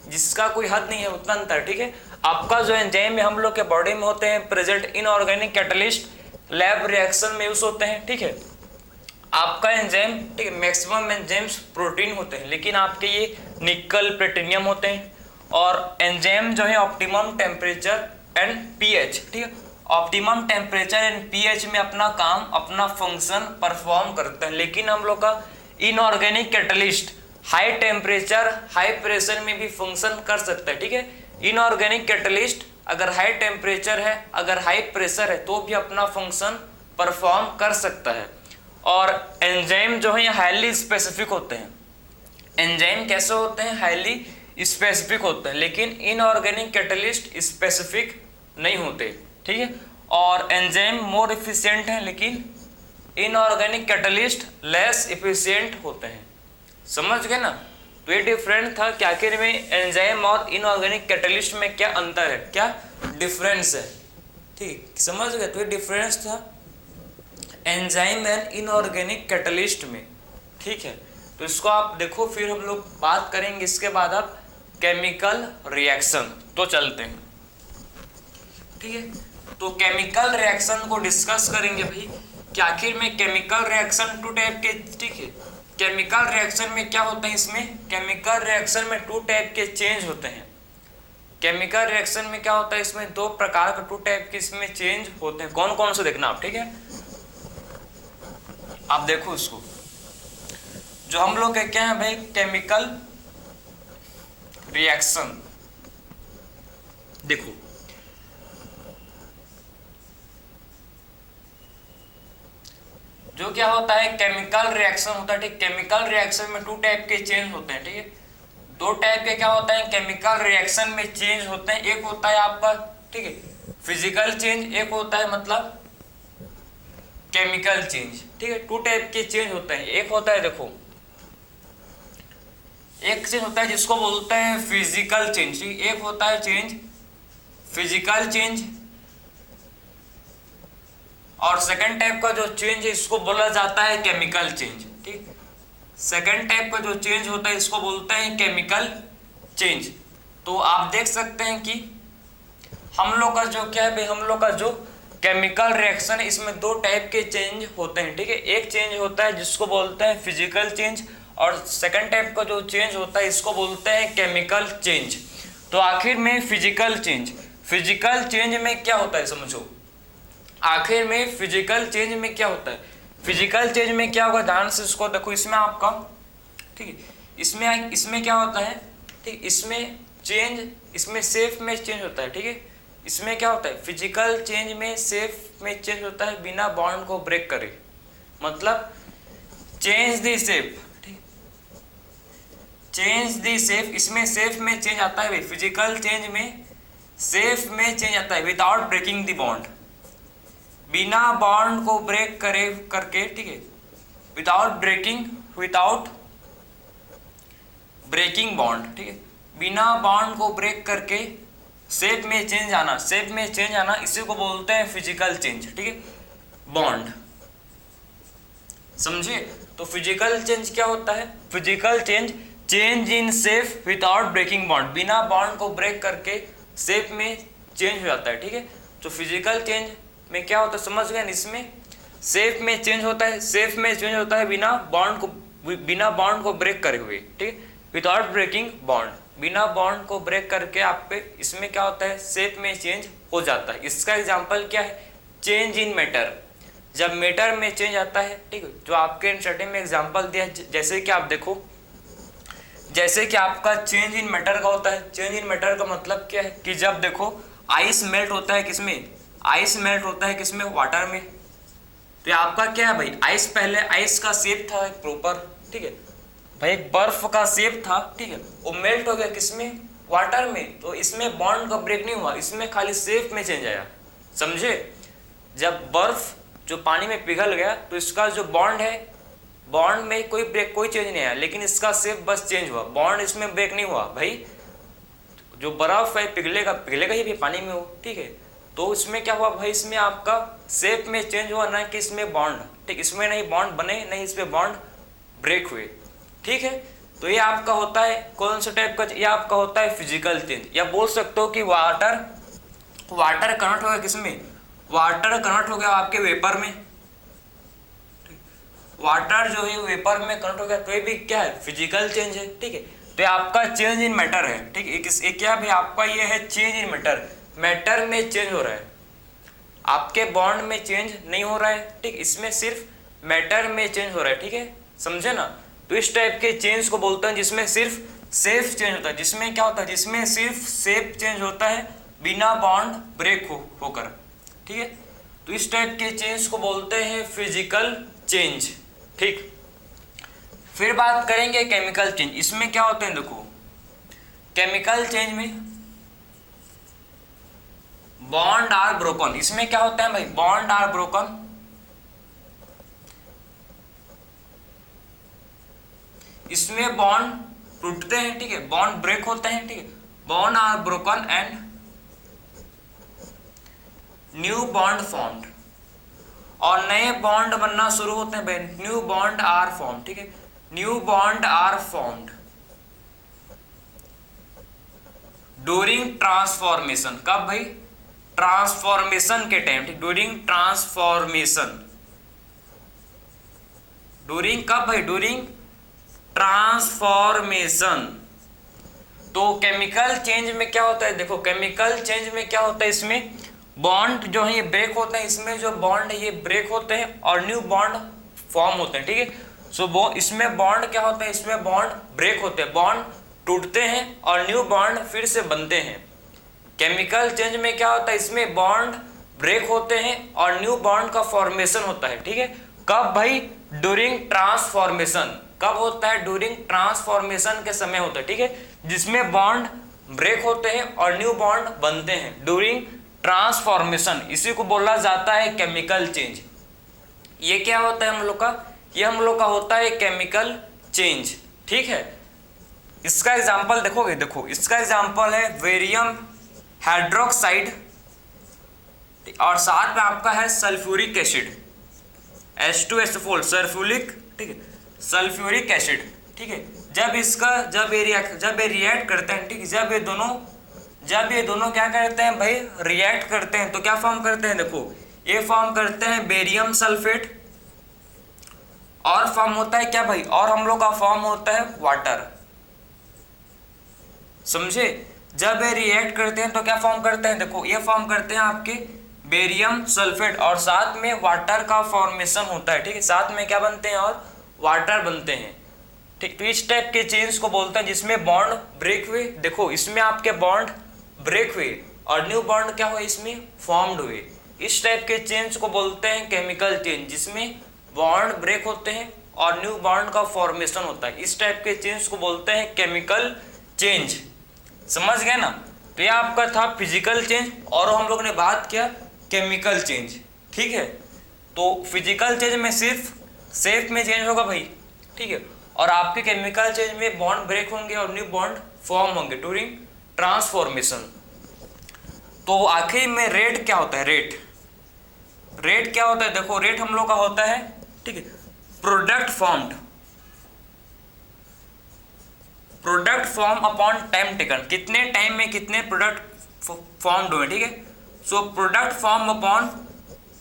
जिसका कोई हद नहीं है उतना अंतर। ठीक है, आपका जो एंजाइम है हम लोग के बॉडी में होते हैं present, inorganic catalyst lab reaction में यूज होते हैं। ठीक है, आपका एंजाइम, ठीक है, मैक्सिमम एंजाइम्स प्रोटीन होते हैं, लेकिन आपके ये निकल, प्लेटिनियम होते हैं। और एंजाइम जो है ऑप्टिमम टेम्परेचर एंड पीएच, ठीक है, ऑप्टिमम टेम्परेचर एंड पीएच में अपना काम, अपना फंक्शन परफॉर्म करते हैं। लेकिन हम लोग का inorganic catalyst high temperature, high pressure में भी फंक्शन कर सकता है। ठीक है, इनऑर्गेनिक कैटलिस्ट अगर हाई टेम्परेचर है, अगर हाई प्रेशर है तो भी अपना फंक्शन परफॉर्म कर सकता है। और एंजाइम जो है हाईली स्पेसिफिक होते हैं। एंजाइम कैसे होते हैं, हाईली स्पेसिफिक होते हैं, लेकिन इनऑर्गेनिक कैटलिस्ट स्पेसिफिक नहीं होते। ठीक है, और एंजाइम मोर इफिशियंट हैं, लेकिन इनऑर्गेनिक कैटलिस्ट लेस इफिशियंट होते हैं। समझ गए ना। तो ये डिफरेंट था कि आखिर में एंजाइम और इनऑर्गेनिक कैटलिस्ट में क्या अंतर है, क्या डिफरेंस है। ठीक, समझ गए। तो ये डिफरेंस था एंजाइम एंड इनऑर्गेनिक कैटलिस्ट में। ठीक है, तो इसको आप देखो, फिर हम लोग बात करेंगे इसके बाद आप केमिकल रिएक्शन। तो चलते हैं। ठीक है, तो केमिकल रिएक्शन को डिस्कस करेंगे भाई कि आखिर में केमिकल रिएक्शन टू टाइप के। ठीक है, केमिकल रिएक्शन में क्या होता है, इसमें केमिकल रिएक्शन में टू टाइप के चेंज होते हैं। केमिकल रिएक्शन में क्या होता है, इसमें दो प्रकार के, टू टाइप के इसमें चेंज होते हैं। कौन कौन से देखना आप। ठीक है, आप देखो इसको, जो हम लोग के क्या है भाई, केमिकल रिएक्शन। देखो जो क्या होता है, केमिकल रिएक्शन होता है। ठीक, केमिकल रिएक्शन में टू टाइप के चेंज होते हैं। ठीक है, दो टाइप के क्या होता है केमिकल रिएक्शन में चेंज होते हैं। एक होता है आपका, ठीक है, फिजिकल चेंज, एक होता है मतलब केमिकल चेंज। ठीक है, टू टाइप के चेंज होते हैं। एक होता है, देखो एक चेंज होता है जिसको बोलते हैं फिजिकल चेंज, एक होता है चेंज फिजिकल चेंज, और सेकंड टाइप का जो चेंज है इसको बोला जाता है केमिकल चेंज। ठीक, सेकंड टाइप का जो चेंज होता है इसको बोलते हैं केमिकल चेंज। तो आप देख सकते हैं कि हम लोग का जो क्या है भाई, हम लोग का जो केमिकल रिएक्शन है इसमें दो टाइप के चेंज होते हैं। ठीक है, एक चेंज होता है जिसको बोलते हैं फिजिकल चेंज, और सेकंड टाइप का जो चेंज होता है इसको बोलते हैं केमिकल चेंज। तो आखिर में फिजिकल चेंज, फिजिकल चेंज में क्या होता है समझो, आखिर में फिजिकल चेंज में क्या होता है, फिजिकल चेंज में क्या होगा, ध्यान से इसको देखो। इसमें आपका, ठीक है, इसमें क्या होता है, ठीक, इसमें चेंज, इसमें सेफ में चेंज होता है। ठीक है, इसमें क्या होता है, फिजिकल चेंज में सेफ में चेंज होता है बिना बॉन्ड को ब्रेक करे, मतलब चेंज दी सेफ, ठीक, चेंज दी सेफ, इसमें सेफ में चेंज आता है भाई, फिजिकल चेंज में सेफ में चेंज आता है विदाउट ब्रेकिंग द बॉन्ड, बिना बॉन्ड को ब्रेक करे करके, ठीक है, विदाउट ब्रेकिंग बॉन्ड, ठीक है, बिना बॉन्ड को ब्रेक करके शेप में चेंज आना, शेप में चेंज आना, इसी को बोलते हैं फिजिकल चेंज। ठीक है, बॉन्ड, समझे। तो फिजिकल चेंज क्या होता है, physical change, change in shape without breaking bond, बिना बॉन्ड को ब्रेक करके शेप में चेंज हो जाता है। ठीक है, तो फिजिकल चेंज में क्या होता है समझ गए, इसमें शेप में चेंज होता है, शेप में चेंज होता है बिना बॉन्ड को ब्रेक करे हुए, ठीक है, विदाउट ब्रेकिंग बॉन्ड, बिना बॉन्ड को ब्रेक करके आप पे इसमें क्या होता है, शेप में चेंज हो जाता है। इसका एग्जांपल क्या है, चेंज इन मैटर, जब मैटर में चेंज आता है, ठीक है, जो आपके स्टडी में एग्जांपल दिया, जैसे कि आप देखो, जैसे कि आपका चेंज इन मैटर का होता है। चेंज इन मैटर का मतलब क्या है कि जब देखो आइस मेल्ट होता है किसमें, आइस मेल्ट होता है किसमें, वाटर में। तो आपका क्या है भाई, आइस, पहले आइस का शेप था प्रॉपर, ठीक है भाई, बर्फ का शेप था, ठीक है, वो मेल्ट हो गया किसमें, वाटर में। तो इसमें बॉन्ड का ब्रेक नहीं हुआ, इसमें खाली शेप में चेंज आया, समझे। जब बर्फ जो पानी में पिघल गया तो इसका जो बॉन्ड है, बॉन्ड में कोई ब्रेक, कोई चेंज नहीं आया, लेकिन इसका शेप बस चेंज हुआ, बॉन्ड इसमें ब्रेक नहीं हुआ भाई। जो बर्फ है पिघलेगा ही भी पानी में हो, ठीक है। तो इसमें क्या हुआ भाई, इसमें आपका शेप में चेंज हुआ, ना कि इसमें बॉन्ड, ठीक, इसमें नहीं बॉन्ड बने, नहीं इसमें बॉन्ड ब्रेक हुए, ठीक है। तो ये आपका होता है कौन सा टाइप का, ये आपका होता है फिजिकल चेंज। या बोल सकते हो कि वाटर कन्वर्ट हो गया किसमें, वाटर कन्वर्ट हो गया आपके वेपर में, वाटर जो है वेपर में कन्वर्ट हो गया, तो ये भी क्या है, फिजिकल चेंज है, ठीक है। तो ये आपका चेंज इन मैटर है, ठीक है, एक क्या भी आपका ये है चेंज इन मैटर, मैटर में चेंज हो रहा है, आपके बॉन्ड में चेंज नहीं हो रहा है, ठीक, इसमें सिर्फ मैटर में चेंज हो रहा है, ठीक है, समझे ना। तो इस टाइप के चेंज को बोलते हैं जिसमें सिर्फ शेप चेंज होता है, जिसमें क्या होता है, जिसमें सिर्फ शेप चेंज होता है बिना बॉन्ड ब्रेक होकर, ठीक है। तो इस टाइप के चेंज को बोलते हैं फिजिकल चेंज, ठीक। फिर बात करेंगे केमिकल चेंज। इसमें क्या होते हैं, देखो केमिकल चेंज में बॉन्ड आर ब्रोकन, इसमें क्या होता है भाई, बॉन्ड आर ब्रोकन, इसमें बॉन्ड टूटते हैं, ठीक है, बॉन्ड ब्रेक होते हैं, ठीक है, bond are broken and new bond formed, और नए बॉन्ड बनना शुरू होते हैं भाई, न्यू बॉन्ड आर फॉर्म, ठीक है, new bond are formed during transformation. कब भाई, ट्रांसफॉर्मेशन के टाइम, ठीक, ड्यूरिंग ट्रांसफॉर्मेशन, ड्यूरिंग कब भाई, ड्यूरिंग ट्रांसफॉर्मेशन। तो केमिकल चेंज में क्या होता है, देखो केमिकल चेंज में क्या होता है, इसमें बॉन्ड जो है ये ब्रेक होते हैं, इसमें जो बॉन्ड है ये ब्रेक होते हैं और न्यू बॉन्ड फॉर्म होते हैं, ठीक है। सो इसमें बॉन्ड क्या होते हैं, इसमें बॉन्ड ब्रेक होते हैं, बॉन्ड टूटते हैं और न्यू बॉन्ड फिर से बनते हैं। केमिकल चेंज में क्या होता है, इसमें बॉन्ड ब्रेक होते हैं और न्यू बॉन्ड का फॉर्मेशन होता है, ठीक है। कब भाई, ड्यूरिंग ट्रांसफॉर्मेशन, कब होता है, ड्यूरिंग ट्रांसफॉर्मेशन के समय होता है, ठीक है, जिसमें बॉन्ड ब्रेक होते हैं और न्यू बॉन्ड बनते हैं, ड्यूरिंग ट्रांसफॉर्मेशन, इसी को बोला जाता है केमिकल चेंज। ये क्या होता है हम लोग का, ये हम लोग का होता है केमिकल चेंज, ठीक है। इसका एग्जाम्पल देखोगे, देखो इसका एग्जाम्पल है वेरियम हाइड्रोक्साइड और साथ में आपका है सल्फ्यूरिक एसिड H2SO4 सल्फ्यूरिक, ठीक है, सल्फ्यूरिक एसिड, ठीक है। जब ये रिएक्ट करते हैं, ठीक है, जब ये दोनों क्या करते हैं भाई, रिएक्ट करते हैं, तो क्या फॉर्म करते हैं, देखो ये फॉर्म करते हैं बेरियम सल्फेट और फॉर्म होता है क्या भाई, और हम लोग का फॉर्म होता है वाटर। समझे? जब ये रिएक्ट करते हैं तो क्या फॉर्म करते हैं, देखो ये फॉर्म करते हैं आपके बेरियम सल्फेट और साथ में वाटर का फॉर्मेशन होता है, ठीक है, साथ में क्या बनते हैं और वाटर बनते हैं, ठीक। तो इस टाइप के चेंज को बोलते हैं जिसमें बॉन्ड ब्रेक हुए, देखो इसमें आपके बॉन्ड ब्रेक हुए और न्यू बॉन्ड क्या हुए, इसमें फॉर्म्ड हुए। इस टाइप के चेंज को बोलते हैं केमिकल चेंज, जिसमें बॉन्ड ब्रेक होते हैं और न्यू बॉन्ड का फॉर्मेशन होता है। इस टाइप के चेंज को बोलते हैं केमिकल चेंज। समझ गए ना? तो ये आपका था फिजिकल चेंज और हम लोग ने बात किया केमिकल चेंज, ठीक है। तो फिजिकल चेंज में सिर्फ शेप में चेंज होगा भाई, ठीक है, और आपके केमिकल चेंज में बॉन्ड ब्रेक होंगे और न्यू बॉन्ड फॉर्म होंगे ड्यूरिंग ट्रांसफॉर्मेशन। तो आखिर में रेट क्या होता है, रेट क्या होता है, देखो रेट हम लोग का होता है, ठीक है, product form upon time taken, कितने टाइम में कितने प्रोडक्ट फॉर्म्ड हुए, ठीक है। So product form upon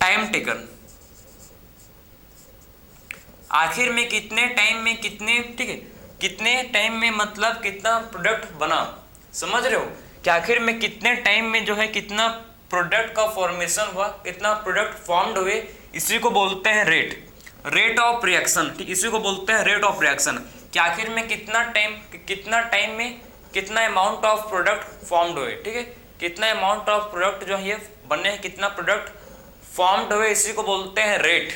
time taken, आखिर में कितने टाइम में कितने, ठीक है, कितने टाइम में मतलब कितना प्रोडक्ट बना। समझ रहे हो कि आखिर में कितने टाइम में जो है कितना प्रोडक्ट का फॉर्मेशन हुआ, कितना प्रोडक्ट फॉर्म्ड हुए, इसी को बोलते हैं रेट ऑफ रिएक्शन, ठीक, इसी को बोलते हैं रेट ऑफ रिएक्शन, कि आखिर में कितना टाइम में कितना अमाउंट ऑफ प्रोडक्ट फॉर्म्ड हुए, ठीक है, कितना अमाउंट ऑफ प्रोडक्ट जो है बने, कितना प्रोडक्ट फॉर्म्ड हुए, इसी को बोलते हैं रेट।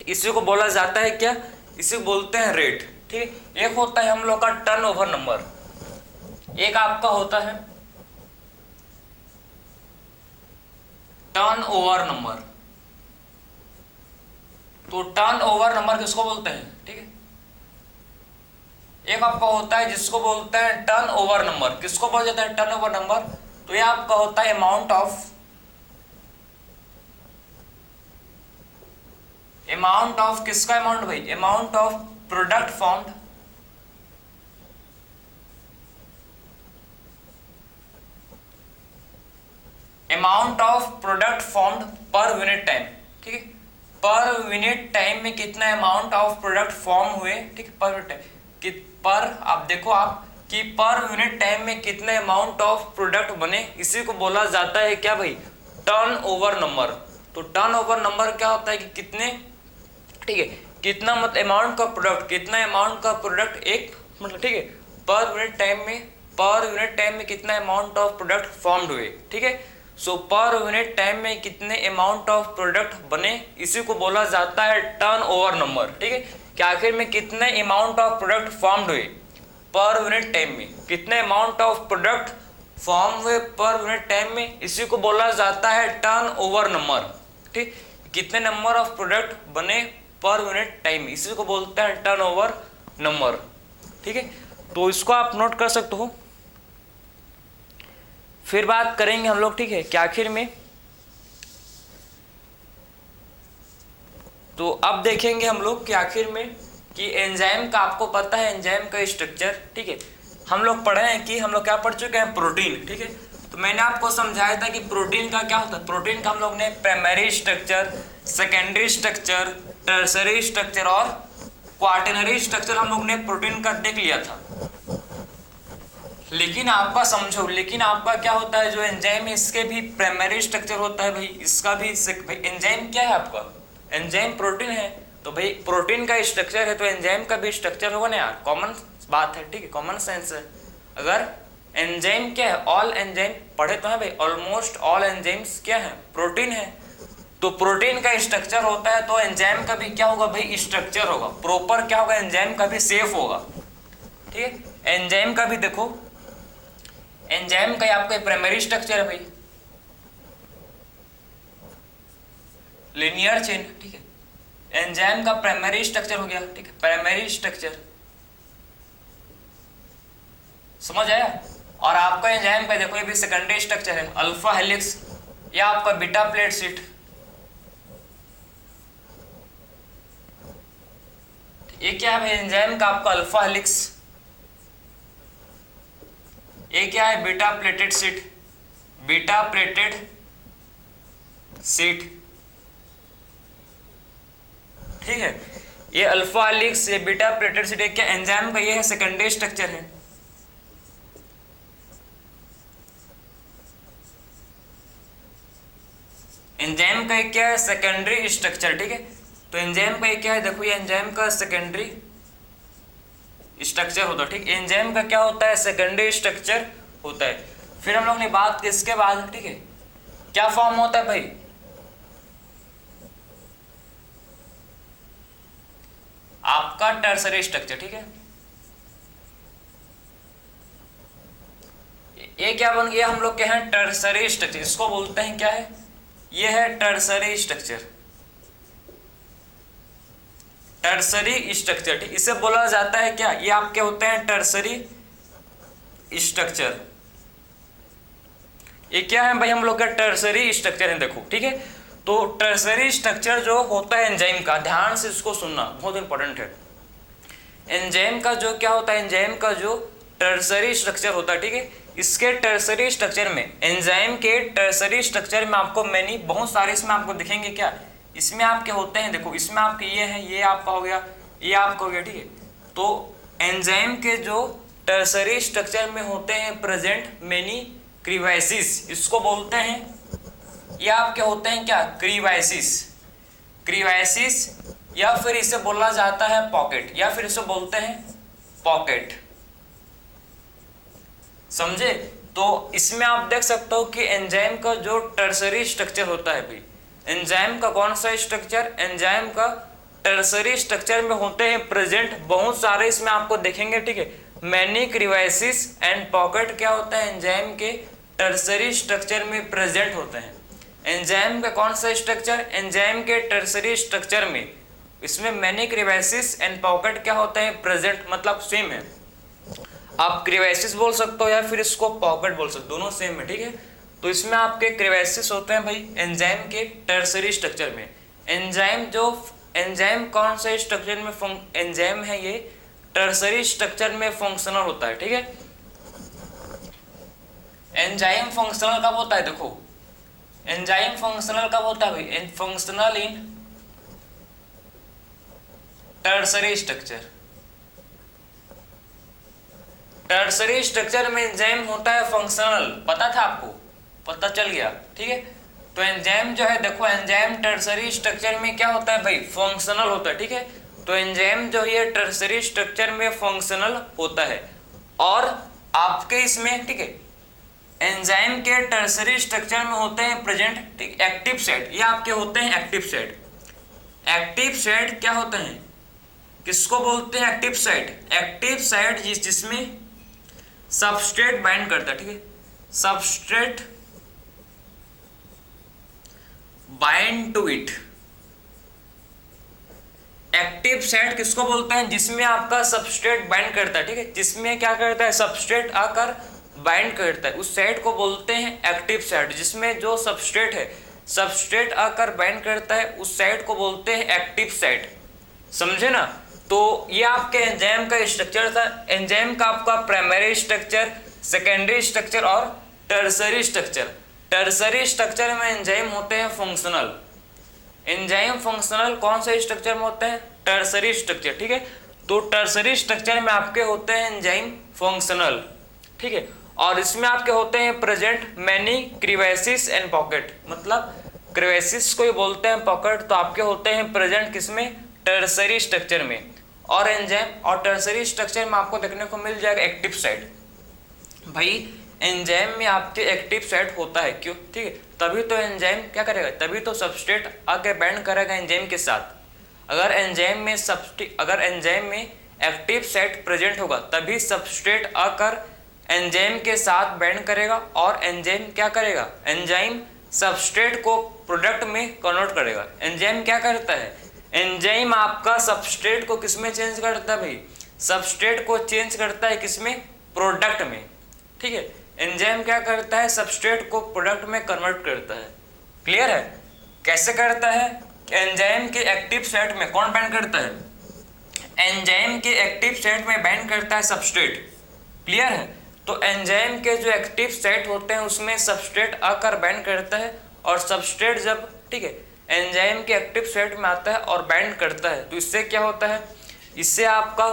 इसी को बोला जाता है क्या, इसी को बोलते हैं रेट, ठीक है। एक होता है हम लोग का टर्नओवर नंबर, एक आपका होता है टर्नओवर नंबर। तो टर्नओवर नंबर किसको बोलते हैं, ठीक है, एक आपका होता है जिसको बोलते हैं टर्नओवर नंबर। किसको बोला जाता है टर्नओवर नंबर, तो ये आपका होता है अमाउंट ऑफ किसका अमाउंट भाई, amount of product formed per unit time, ठीक है, पर यूनिट टाइम में कितना अमाउंट ऑफ प्रोडक्ट फॉर्म हुए, ठीक है, पर यूनिट टाइम कि पर आप देखो आप कि पर यूनिट टाइम में कितने अमाउंट ऑफ प्रोडक्ट बने, इसी को बोला जाता है क्या भाई, टर्नओवर नंबर। तो टर्नओवर नंबर क्या होता है कि कितने, ठीक है, कितना मतलब अमाउंट का प्रोडक्ट, कितना अमाउंट का प्रोडक्ट एक मतलब, ठीक है, पर यूनिट टाइम में कितना अमाउंट ऑफ प्रोडक्ट फॉर्म्ड हुए, ठीक है। सो पर यूनिट टाइम में कितने अमाउंट ऑफ प्रोडक्ट बने, इसी को बोला जाता है टर्नओवर नंबर, ठीक है, कि आखिर में कितने अमाउंट ऑफ प्रोडक्ट फॉर्म्ड हुए पर यूनिट टाइम में, कितने अमाउंट ऑफ प्रोडक्ट फॉर्म हुए पर यूनिट टाइम में, इसी को बोला जाता है टर्नओवर नंबर, ठीक, कितने नंबर ऑफ प्रोडक्ट बने पर यूनिट टाइम, इसी को बोलते हैं टर्नओवर नंबर, ठीक है। तो इसको आप नोट कर सकते हो। फिर बात करेंगे हम लोग, ठीक है, कि आखिर में, तो अब देखेंगे हम लोग कि आखिर में कि एंजाइम का, आपको पता है एंजाइम का स्ट्रक्चर, ठीक है, हम लोग पढ़े हैं कि हम लोग क्या पढ़ चुके हैं, प्रोटीन, ठीक है। तो मैंने आपको समझाया था कि प्रोटीन का क्या होता है, प्रोटीन का हम लोग ने primary structure, secondary structure, tertiary structure और क्वार्टनरी स्ट्रक्चर हम लोग ने प्रोटीन का देख लिया था। लेकिन आपका समझो, लेकिन आपका क्या होता है, जो एंजाइम है इसके भी प्राइमरी स्ट्रक्चर होता है भाई, इसका भी एंजाइम क्या है आपका, एंजाइम प्रोटीन है, तो भाई प्रोटीन का स्ट्रक्चर है तो एंजाइम का भी स्ट्रक्चर होगा ना यार, कॉमन बात है, ठीक है, कॉमन सेंस है। अगर एंजाइम क्या है, ऑल एंजाइम पढ़े तो है भाई, ऑलमोस्ट ऑल एंजाइम्स क्या है, प्रोटीन है। तो प्रोटीन का स्ट्रक्चर होता है तो एंजाइम का भी क्या होगा भाई, स्ट्रक्चर होगा, प्रॉपर क्या होगा, एंजाइम का भी सेफ होगा, ठीक है। एंजाइम का भी देखो, एंजाइम का आपका प्राइमरी स्ट्रक्चर है भाई, लिनियर चेन, ठीक है, एंजाइम का प्राइमरी स्ट्रक्चर हो गया, ठीक है, प्राइमरी स्ट्रक्चर। समझ आया। और आपका एंजाइम का देखो ये भी सेकेंडरी स्ट्रक्चर है, अल्फा हेलिक्स, या आपका बीटा प्लेट सीट। ये क्या है एंजाइम का आपका अल्फा हेलिक्स, ये क्या है beta pleated seat, beta pleated seat, ठीक है। ये अल्फा हेलिक्स, ये बीटा प्लेटेड सीट, क्या एंजाइम का ये है सेकेंडरी स्ट्रक्चर है। एंजाइम का क्या है सेकेंडरी स्ट्रक्चर, ठीक है। तो एंजाइम का क्या है देखो, ये एंजाइम का सेकेंडरी स्ट्रक्चर होता है, ठीक। एंजाइम का क्या होता है सेकेंडरी स्ट्रक्चर होता है। फिर हम लोग ने बात की इसके बाद, ठीक है, क्या फॉर्म होता है भाई, आपका टर्सरी स्ट्रक्चर, ठीक है। ये क्या बन गया हम लोग के हैं टर्सरी स्ट्रक्चर, इसको बोलते हैं क्या है, ये है टर्सरी स्ट्रक्चर, टर्सरी स्ट्रक्चर, ठीक। इसे बोला जाता है क्या, ये आपके होते हैं टर्सरी स्ट्रक्चर। ये क्या है भाई हम लोग का टर्सरी स्ट्रक्चर है, देखो, ठीक है। तो टर्सरी स्ट्रक्चर जो होता है एंजाइम का, ध्यान से इसको सुनना बहुत इंपॉर्टेंट है। एंजाइम का जो क्या होता है, एंजाइम का जो टर्सरी स्ट्रक्चर होता है, ठीक है, इसके टर्सरी स्ट्रक्चर में, एंजाइम के टर्सरी स्ट्रक्चर में आपको मैनी बहुत सारे इसमें आपको दिखेंगे क्या, इसमें आपके होते हैं, देखो इसमें आपके ये है, ये आपका हो गया, ये आपका हो गया, ठीक है। तो एंजाइम के जो टर्सरी स्ट्रक्चर में होते हैं प्रेजेंट मैनी क्रीवाइसिस, इसको बोलते हैं, ये आपके होते हैं क्या क्रीवाइसिस, क्रीवाइसिस, या फिर इसे बोला जाता है पॉकेट, या फिर इसे बोलते हैं पॉकेट, समझे। तो इसमें आप देख सकते हो कि एंजाइम का जो टर्सरी स्ट्रक्चर होता है भाई, एंजाइम का कौन सा स्ट्रक्चर, एंजाइम का टर्सरी स्ट्रक्चर में होते हैं प्रेजेंट बहुत सारे इसमें आपको देखेंगे, ठीक है। मैनी क्रीवाइसिस एंड पॉकेट क्या होता है एंजाइम के टर्सरी स्ट्रक्चर में प्रेजेंट होते हैं। एंजाइम का कौन सा स्ट्रक्चर, एंजाइम के टर्सरी स्ट्रक्चर में, इसमें मैनी क्रीवाइसिस एंड पॉकेट क्या होते हैं प्रेजेंट, मतलब सेम है। आप क्रीवाइसिस बोल सकते हो या फिर इसको पॉकेट बोल सकते हो, दोनों सेम है, ठीक है। तो इसमें आपके क्रीवाइसिस होते हैं भाई एंजाइम के टर्सरी स्ट्रक्चर में। एंजाइम जो एंजाइम कौन से स्ट्रक्चर में एंजाइम है, ये टर्सरी स्ट्रक्चर में फंक्शनल होता है, ठीक है। एंजाइम फंक्शनल कब होता है, देखो एंजाइम फंक्शनल कब होता है भाई, functional in tertiary structure. Tertiary structure में एंजाइम होता है फंक्शनल, पता था आपको, पता चल गया, ठीक है। तो एंजाइम जो है देखो, एंजाइम टर्सरी स्ट्रक्चर में क्या होता है भाई फंक्शनल होता है, ठीक है। तो एंजाइम जो है टर्सरी स्ट्रक्चर में फंक्शनल होता है। और आपके इसमें, ठीक है, एंजाइम के टर्सरी स्ट्रक्चर में होते हैं प्रेजेंट एक्टिव साइट, ये आपके होते हैं एक्टिव साइट। एक्टिव साइट क्या होते हैं, किसको बोलते हैं एक्टिव साइट, एक्टिव साइट जिसमें सबस्ट्रेट बाइंड करता है, ठीक है, substrate bind to it. Active site किसको बोलते हैं, जिसमें आपका सबस्ट्रेट बाइंड करता है, ठीक है, जिसमें क्या करता है सबस्ट्रेट आकर बाइंड करता है, उस साइट को बोलते हैं एक्टिव साइट। जिसमें जो सबस्ट्रेट है, सबस्ट्रेट आकर बाइंड करता है, उस साइट को बोलते हैं एक्टिव साइट, समझे ना। तो ये आपके एंजाइम का स्ट्रक्चर था। एंजाइम का आपका प्राइमरी स्ट्रक्चर, सेकेंडरी स्ट्रक्चर और टर्सरी स्ट्रक्चर। टर्सरी स्ट्रक्चर में एंजाइम होते हैं फंक्शनल। एंजाइम फंक्शनल कौन से स्ट्रक्चर में होते हैं, टर्सरी स्ट्रक्चर, ठीक है। तो टर्सरी स्ट्रक्चर में आपके होते हैं एंजाइम फंक्शनल, ठीक है। और इसमें आपके होते हैं प्रेजेंट मैनी क्रीवाइसिस एंड पॉकेट, मतलब क्रीवाइसिस को ही बोलते हैं पॉकेट, तो आपके होते हैं प्रेजेंट किसमें, टर्सरी स्ट्रक्चर में। और एंजाइम और टर्सरी स्ट्रक्चर में आपको देखने को मिल जाएगा एक्टिव साइट। भाई एंजाइम में आपके एक्टिव साइट होता है, क्यों, ठीक है, तभी तो एंजाइम क्या करेगा, तभी तो सबस्ट्रेट आके बाइंड करेगा एंजाइम के साथ। अगर एंजाइम में एक्टिव साइट प्रेजेंट होगा तभी सबस्ट्रेट आकर एंजाइम के साथ बाइंड करेगा, और एंजाइम क्या करेगा, एंजाइम सबस्ट्रेट को प्रोडक्ट में कन्वर्ट करेगा। एंजाइम क्या करता है, एंजाइम आपका सबस्ट्रेट को किसमें चेंज करता है भाई, सबस्ट्रेट को चेंज करता है किसमें, प्रोडक्ट में, ठीक है। एंजाइम क्या करता है, सबस्ट्रेट को प्रोडक्ट में कन्वर्ट करता है। क्लियर है? कैसे करता है? एंजाइम के एक्टिव साइट में कौन बाइंड करता है? एंजाइम के एक्टिव साइट में बाइंड करता है सबस्ट्रेट। क्लियर है? तो एंजाइम के जो एक्टिव साइट होते हैं उसमें सबस्ट्रेट आकर बाइंड करता है, और सबस्ट्रेट जब, ठीक है, एंजाइम के एक्टिव साइट में आता है और बाइंड करता है तो इससे क्या होता है, इससे आपका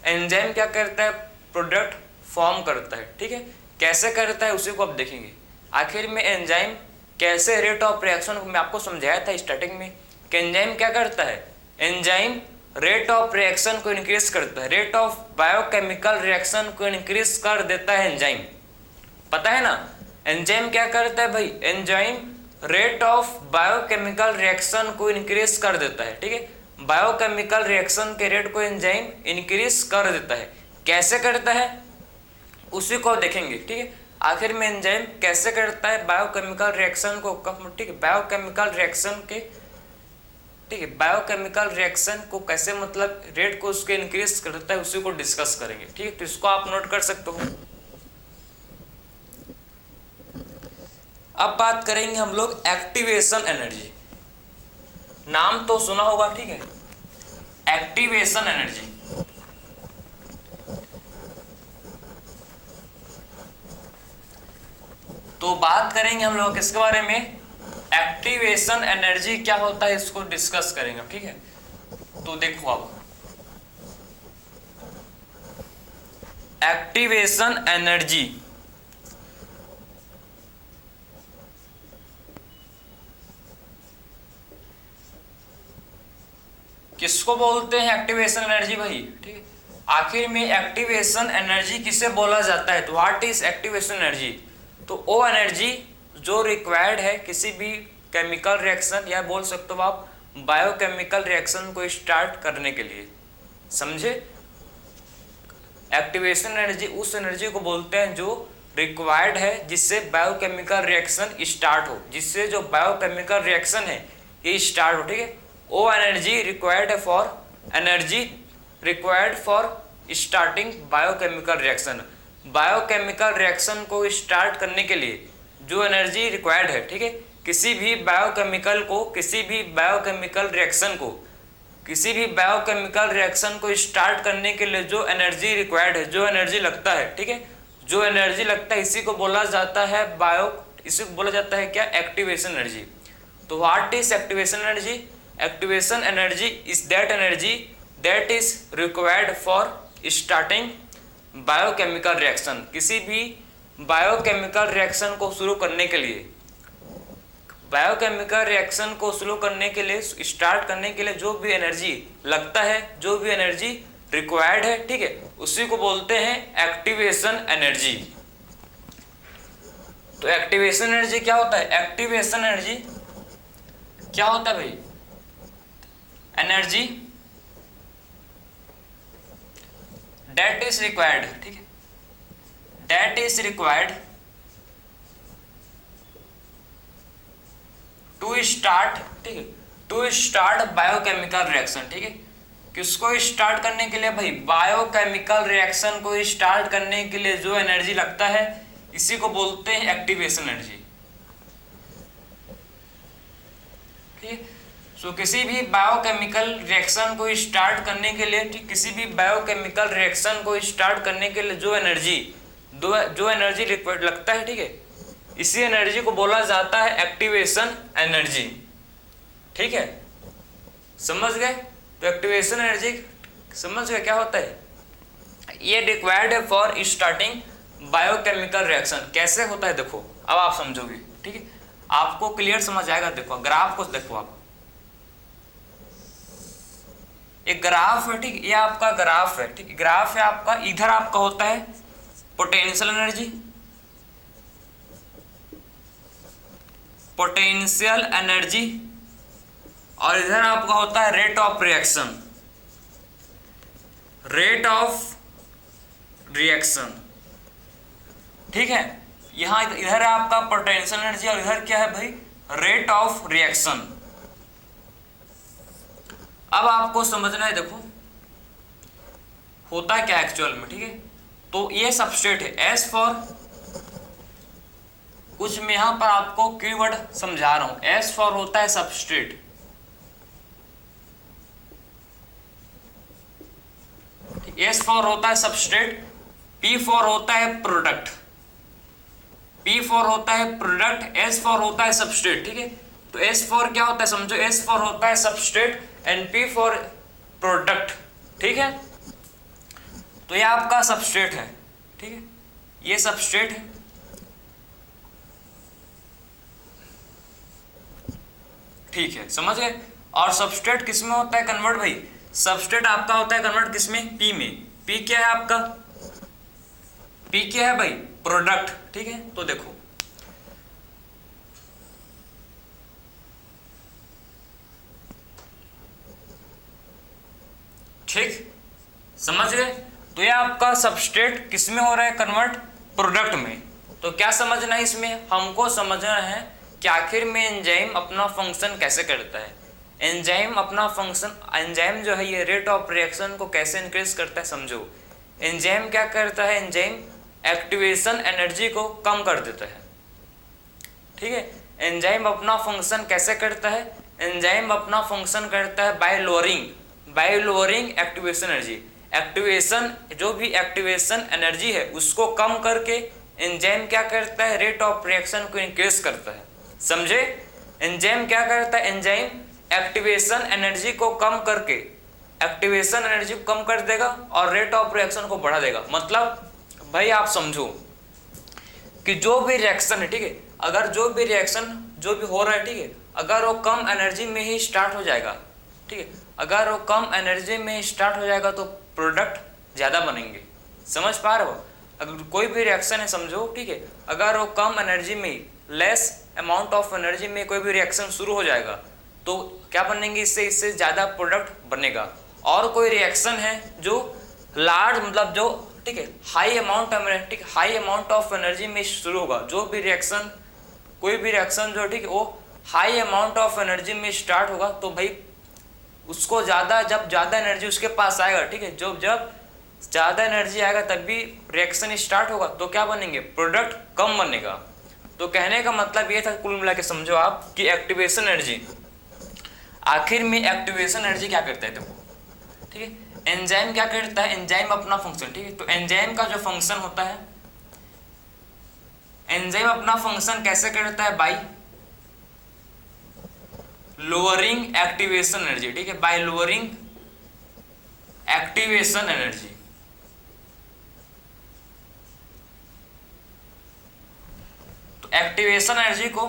एंजाइम क्या करता है, प्रोडक्ट फॉर्म करता है। ठीक है, कैसे करता है उसी को आप देखेंगे। आखिर में एंजाइम कैसे, रेट ऑफ रिएक्शन मैं आपको समझाया था स्टार्टिंग में कि एंजाइम क्या करता है, एंजाइम रेट ऑफ रिएक्शन को इंक्रीज करता है, रेट ऑफ बायोकेमिकल रिएक्शन को इंक्रीज कर देता है एंजाइम। पता है ना, एंजाइम क्या करता है भाई, enzyme rate of biochemical reaction को इंक्रीज कर देता है। ठीक है, बायोकेमिकल रिएक्शन के रेट को एंजाइम इंक्रीज कर देता है। कैसे करता है उसी को देखेंगे। ठीक है, आखिर में एंजाइम कैसे करता है बायोकेमिकल रिएक्शन को, ठीक है, बायोकेमिकल रिएक्शन के, ठीक है, बायोकेमिकल रिएक्शन को कैसे, मतलब रेट को उसके इंक्रीज करता है, उसी को डिस्कस करेंगे। ठीक है, तो इसको आप नोट कर सकते हो। अब बात करेंगे हम लोग एक्टिवेशन एनर्जी। नाम तो सुना होगा, ठीक है, एक्टिवेशन एनर्जी। तो बात करेंगे हम लोग किसके बारे में, एक्टिवेशन एनर्जी क्या होता है इसको डिस्कस करेंगे। ठीक है, तो देखो अब एक्टिवेशन एनर्जी किसको बोलते हैं, एक्टिवेशन एनर्जी भाई। ठीक है, आखिर में एक्टिवेशन एनर्जी किसे बोला जाता है, तो व्हाट इज एक्टिवेशन एनर्जी। तो वो एनर्जी जो रिक्वायर्ड है किसी भी केमिकल रिएक्शन, या बोल सकते हो आप बायोकेमिकल रिएक्शन को स्टार्ट करने के लिए। समझे, एक्टिवेशन एनर्जी उस एनर्जी को बोलते हैं जो रिक्वायर्ड है जिससे बायोकेमिकल रिएक्शन स्टार्ट हो, जिससे जो बायोकेमिकल रिएक्शन है ये स्टार्ट हो। ठीक है, वो एनर्जी रिक्वायर्ड है for, energy required for starting biochemical reaction. Biochemical reaction को स्टार्ट करने के लिए जो एनर्जी रिक्वायर्ड है, ठीक है, किसी भी बायोकेमिकल को, किसी भी बायोकेमिकल रिएक्शन को, किसी भी बायोकेमिकल रिएक्शन को स्टार्ट करने के लिए जो एनर्जी रिक्वायर्ड है, जो एनर्जी लगता है, ठीक है, जो एनर्जी लगता है इसी को बोला जाता है इसी को बोला जाता है क्या, एक्टिवेशन एनर्जी। तो what is activation energy, activation energy is that energy that is required for starting biochemical reaction. किसी भी बायोकेमिकल रिएक्शन को शुरू करने के लिए, बायोकेमिकल रिएक्शन को शुरू करने के लिए, स्टार्ट करने के लिए जो भी एनर्जी लगता है, जो भी एनर्जी रिक्वायर्ड है, ठीक है, उसी को बोलते हैं एक्टिवेशन एनर्जी। तो एक्टिवेशन एनर्जी क्या होता है, एक्टिवेशन एनर्जी क्या होता है भाई, एनर्जी डेट इज रिक्वायर्ड, ठीक है, that is required to start, ठीक है, टू स्टार्ट बायोकेमिकल रिएक्शन। ठीक है, किसको स्टार्ट करने के लिए भाई, बायोकेमिकल रिएक्शन को स्टार्ट करने के लिए जो एनर्जी लगता है इसी को बोलते हैं एक्टिवेशन एनर्जी। ठीक है, सो किसी भी बायोकेमिकल रिएक्शन को स्टार्ट करने के लिए, किसी भी बायोकेमिकल रिएक्शन को स्टार्ट करने के लिए जो एनर्जी रिक्वायर्ड लगता है, ठीक है, इसी एनर्जी को बोला जाता है एक्टिवेशन एनर्जी। ठीक है, समझ गए। तो एक्टिवेशन एनर्जी समझ गए क्या होता है, ये रिक्वायर्ड है फॉर स्टार्टिंग बायोकेमिकल रिएक्शन। कैसे होता है देखो, अब आप समझोगे। ठीक है, आपको क्लियर समझ आएगा। देखो ग्राफ को देखो आप, एक ग्राफ है, ठीक, ये आपका ग्राफ है, ठीक, ग्राफ है आपका। इधर आपका होता है पोटेंशियल एनर्जी, पोटेंशियल एनर्जी, और इधर आपका होता है rate of reaction, rate of reaction. ठीक है, यहां इधर है आपका पोटेंशियल एनर्जी और इधर क्या है भाई, रेट ऑफ रिएक्शन। अब आपको समझना है, देखो होता क्या एक्चुअल में। ठीक है, तो ये सबस्ट्रेट है। एस फॉर, कुछ मैं यहां पर आपको कीवर्ड समझा रहा हूं। एस फॉर होता है सबस्ट्रेट, एस फॉर होता है सबस्ट्रेट, पी फॉर होता है प्रोडक्ट, पी फॉर होता है प्रोडक्ट, एस फॉर होता है सबस्ट्रेट। ठीक है, तो एस फॉर क्या होता है समझो, एस फॉर होता है substrate and P for product. ठीक है, तो ये आपका सबस्ट्रेट है। ठीक है, ये सबस्ट्रेट है, ठीक है, समझ गए। और सबस्ट्रेट किस में होता है कन्वर्ट भाई, सबस्ट्रेट आपका होता है कन्वर्ट किस में, पी में। पी क्या है आपका, पी क्या है भाई, प्रोडक्ट। ठीक है, तो देखो ठीक, समझ गए। तो ये आपका सबस्ट्रेट किस में हो रहा है कन्वर्ट, प्रोडक्ट में। तो क्या समझना है इसमें, हमको समझना है कि आखिर में एंजाइम अपना फंक्शन कैसे करता है। एंजाइम अपना फंक्शन, एंजाइम जो है ये रेट ऑफ रिएक्शन को कैसे इंक्रीज करता है समझो। एंजाइम क्या करता है, एंजाइम एक्टिवेशन एनर्जी को कम कर देता है। ठीक है, एंजाइम अपना फंक्शन कैसे करता है, एंजाइम अपना फंक्शन करता है bye lowering activation energy. Activation, जो भी एक्टिवेशन एनर्जी है उसको कम करके एंजाइम क्या करता है, रेट ऑफ रिएक्शन को इंक्रीज करता है। समझे, एंजाइम क्या करता है, एंजाइम एक्टिवेशन एनर्जी को कम करके, एक्टिवेशन एनर्जी को कम कर देगा और रेट ऑफ रिएक्शन को बढ़ा देगा। मतलब भाई आप समझो कि जो भी रिएक्शन है, ठीक है, अगर जो भी रिएक्शन जो भी हो रहा है, ठीक है, अगर वो कम एनर्जी में ही स्टार्ट हो जाएगा, ठीक है, अगर वो कम एनर्जी में स्टार्ट हो जाएगा तो प्रोडक्ट ज़्यादा बनेंगे। समझ पा रहे हो, अगर कोई भी रिएक्शन है समझो, ठीक है, अगर वो कम एनर्जी में, लेस अमाउंट ऑफ एनर्जी में कोई भी रिएक्शन शुरू हो जाएगा तो क्या बनेंगे, इससे ज़्यादा प्रोडक्ट बनेगा। और कोई रिएक्शन है जो लार्ज, मतलब जो, ठीक है, हाई अमाउंट, ठीक, हाई अमाउंट ऑफ एनर्जी में शुरू होगा, जो भी रिएक्शन, कोई भी रिएक्शन जो, ठीक है, वो हाई अमाउंट ऑफ एनर्जी में स्टार्ट होगा तो भाई उसको ज़्यादा, जब ज़्यादा एनर्जी उसके पास आएगा, ठीक है, जब ज़्यादा एनर्जी आएगा तभी रिएक्शन स्टार्ट होगा तो क्या बनेंगे, प्रोडक्ट कम बनेगा। तो कहने का मतलब ये था कुल मिला के समझो आप कि एक्टिवेशन एनर्जी, आखिर में एक्टिवेशन एनर्जी क्या करता है देखो, ठीक है, एंजाइम क्या करता है, एंजाइम अपना फंक्शन, ठीक है, तो एंजाइम का जो फंक्शन होता है, एंजाइम अपना फंक्शन कैसे करता है, बाय लोअरिंग एक्टिवेशन एनर्जी। ठीक है, बाय लोअरिंग एक्टिवेशन एनर्जी। तो एक्टिवेशन एनर्जी को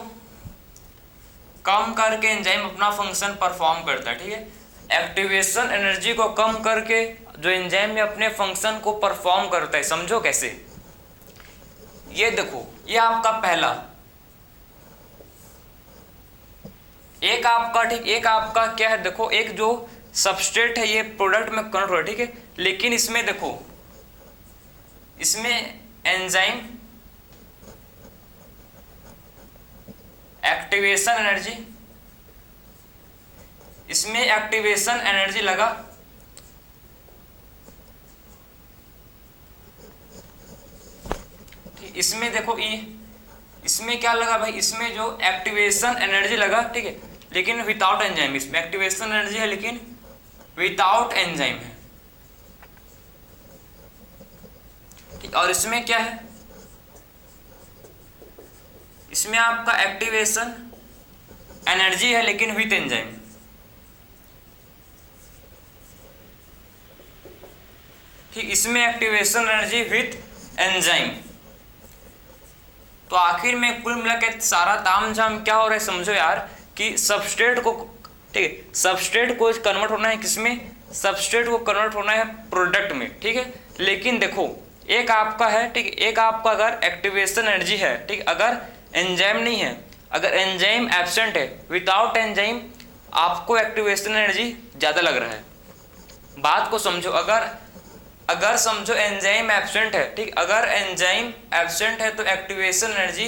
कम करके एंजाइम अपना फंक्शन परफॉर्म करता है। ठीक है, एक्टिवेशन एनर्जी को कम करके जो एंजाइम में अपने फंक्शन को परफॉर्म करता है, समझो कैसे। ये देखो, ये आपका पहला, एक आपका, ठीक, एक आपका क्या है देखो, एक जो सबस्ट्रेट है ये प्रोडक्ट में कन्वर्ट हो रहा है, ठीक है, लेकिन इसमें देखो, इसमें एंजाइम एक्टिवेशन एनर्जी, इसमें एक्टिवेशन एनर्जी लगा, ठीक, इसमें देखो ये, इसमें क्या लगा भाई, इसमें जो एक्टिवेशन एनर्जी लगा, ठीक है, लेकिन विदाउट एंजाइम, इसमें एक्टिवेशन एनर्जी है लेकिन विदाउट एंजाइम है, ठीक, और इसमें क्या है, इसमें आपका एक्टिवेशन एनर्जी है लेकिन विद एंजाइम। ठीक, इसमें एक्टिवेशन एनर्जी विद एंजाइम। तो आखिर में कुल मिला के सारा तामझाम क्या हो रहा है समझो यार, कि सबस्ट्रेट को, ठीक है, सबस्ट्रेट को कन्वर्ट होना है किसमें, सबस्ट्रेट को कन्वर्ट होना है प्रोडक्ट में। ठीक है, लेकिन देखो एक आपका है, ठीक है, एक आपका अगर एक्टिवेशन एनर्जी है, ठीक, अगर एंजाइम नहीं है, अगर एंजाइम एब्सेंट है, विदाउट एंजाइम आपको एक्टिवेशन एनर्जी ज़्यादा लग रहा है। बात को समझो, अगर समझो एंजाइम एब्सेंट है, ठीक, अगर एंजाइम एब्सेंट है तो एक्टिवेशन एनर्जी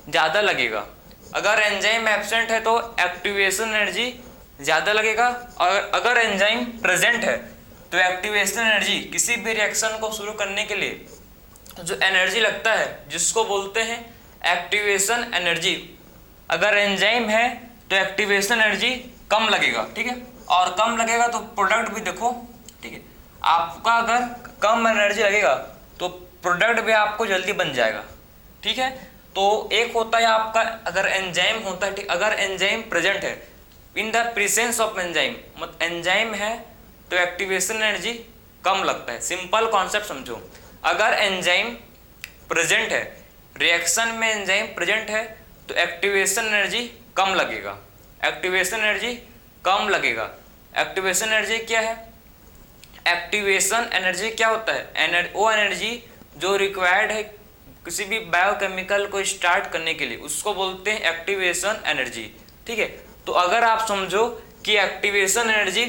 ज़्यादा लगेगा, अगर एंजाइम एब्सेंट है तो एक्टिवेशन एनर्जी ज़्यादा लगेगा, और अगर एंजाइम प्रेजेंट है तो एक्टिवेशन एनर्जी किसी भी रिएक्शन को शुरू करने के लिए जो एनर्जी लगता है जिसको बोलते हैं एक्टिवेशन एनर्जी। अगर एंजाइम है तो एक्टिवेशन एनर्जी कम लगेगा, ठीक है, और कम लगेगा तो प्रोडक्ट भी देखो, ठीक है, आपका अगर कम एनर्जी लगेगा तो प्रोडक्ट भी आपको जल्दी बन जाएगा, ठीक है। तो एक होता है आपका अगर एंजाइम होता है, ठीक, अगर एंजाइम प्रेजेंट है in the presence of enzyme, मतलब एंजाइम है तो एक्टिवेशन एनर्जी कम लगता है। सिंपल कॉन्सेप्ट समझो, अगर एंजाइम प्रेजेंट है, रिएक्शन में एंजाइम प्रेजेंट है तो एक्टिवेशन एनर्जी कम लगेगा, एक्टिवेशन एनर्जी कम लगेगा। एक्टिवेशन एनर्जी क्या है? एक्टिवेशन एनर्जी क्या होता है? वो एनर्जी जो रिक्वायर्ड है किसी भी बायोकेमिकल को स्टार्ट करने के लिए, उसको बोलते हैं एक्टिवेशन एनर्जी, ठीक है। तो अगर आप समझो कि एक्टिवेशन एनर्जी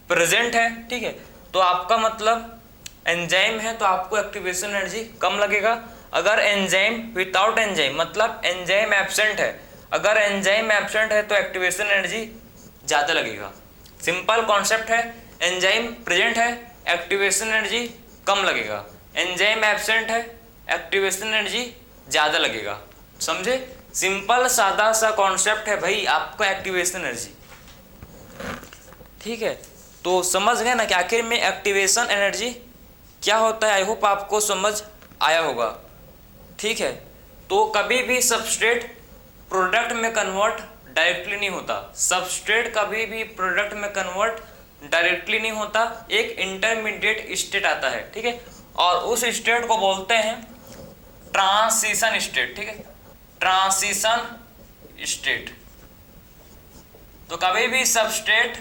प्रेजेंट है, ठीक है, तो आपका मतलब एंजाइम है तो आपको एक्टिवेशन एनर्जी कम लगेगा। अगर एंजाइम विदाउट एंजाइम, मतलब एंजाइम एब्सेंट है, अगर एंजाइम एब्सेंट है तो एक्टिवेशन एनर्जी ज़्यादा लगेगा। सिंपल कॉन्सेप्ट है, एंजाइम प्रेजेंट है एक्टिवेशन एनर्जी कम लगेगा, एंजाइम एब्सेंट है एक्टिवेशन एनर्जी ज़्यादा लगेगा। समझे? सिंपल सादा सा कॉन्सेप्ट है भाई आपका एक्टिवेशन एनर्जी, ठीक है। तो समझ गए ना कि आखिर में एक्टिवेशन एनर्जी क्या होता है। आई होप आपको समझ आया होगा, ठीक है। तो कभी भी सबस्ट्रेट प्रोडक्ट में कन्वर्ट डायरेक्टली नहीं होता, सबस्ट्रेट कभी भी प्रोडक्ट में कन्वर्ट डायरेक्टली नहीं होता, एक इंटरमीडिएट स्टेट आता है, ठीक है, और उस स्टेट को बोलते हैं ट्रांजिशन स्टेट, ठीक है, ट्रांजिशन स्टेट। तो कभी भी सबस्ट्रेट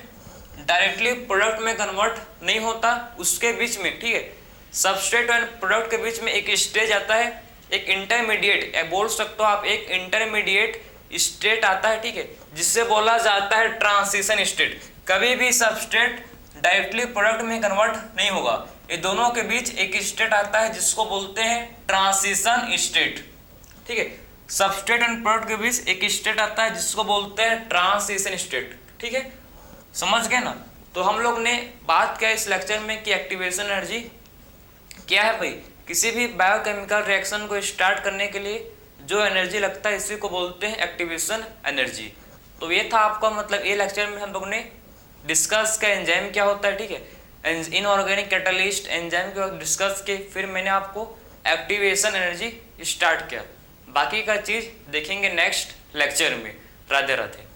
डायरेक्टली प्रोडक्ट में कन्वर्ट नहीं होता, उसके बीच में, ठीक है, सबस्ट्रेट और प्रोडक्ट के बीच में एक स्टेज आता है, एक इंटरमीडिएट, बोल सकते हो आप, एक इंटरमीडिएट स्टेट आता है, ठीक है, जिससे बोला जाता है ट्रांजिशन स्टेट। कभी भी सबस्ट्रेट डायरेक्टली प्रोडक्ट में कन्वर्ट नहीं होगा, ये दोनों के बीच एक स्टेट आता है जिसको बोलते हैं ट्रांजिशन स्टेट, ठीक है। सबस्ट्रेट एंड प्रोडक्ट के बीच एक स्टेट आता है जिसको बोलते हैं ट्रांजिशन स्टेट, ठीक है। समझ गए ना? तो हम लोग ने बात किया इस लेक्चर में कि एक्टिवेशन एनर्जी क्या है भाई। किसी भी बायोकेमिकल रिएक्शन को स्टार्ट करने के लिए जो एनर्जी लगता है इसी को बोलते हैं एक्टिवेशन एनर्जी। तो ये था आपका मतलब, ये लेक्चर में हम लोग ने डिस्कस किया एंजाइम क्या होता है, ठीक है, इनऑर्गेनिक कैटलिस्ट एंजाइम को डिस्कस किए, फिर मैंने आपको एक्टिवेशन एनर्जी स्टार्ट किया। बाकी का चीज़ देखेंगे नेक्स्ट लेक्चर में। राधे राधे।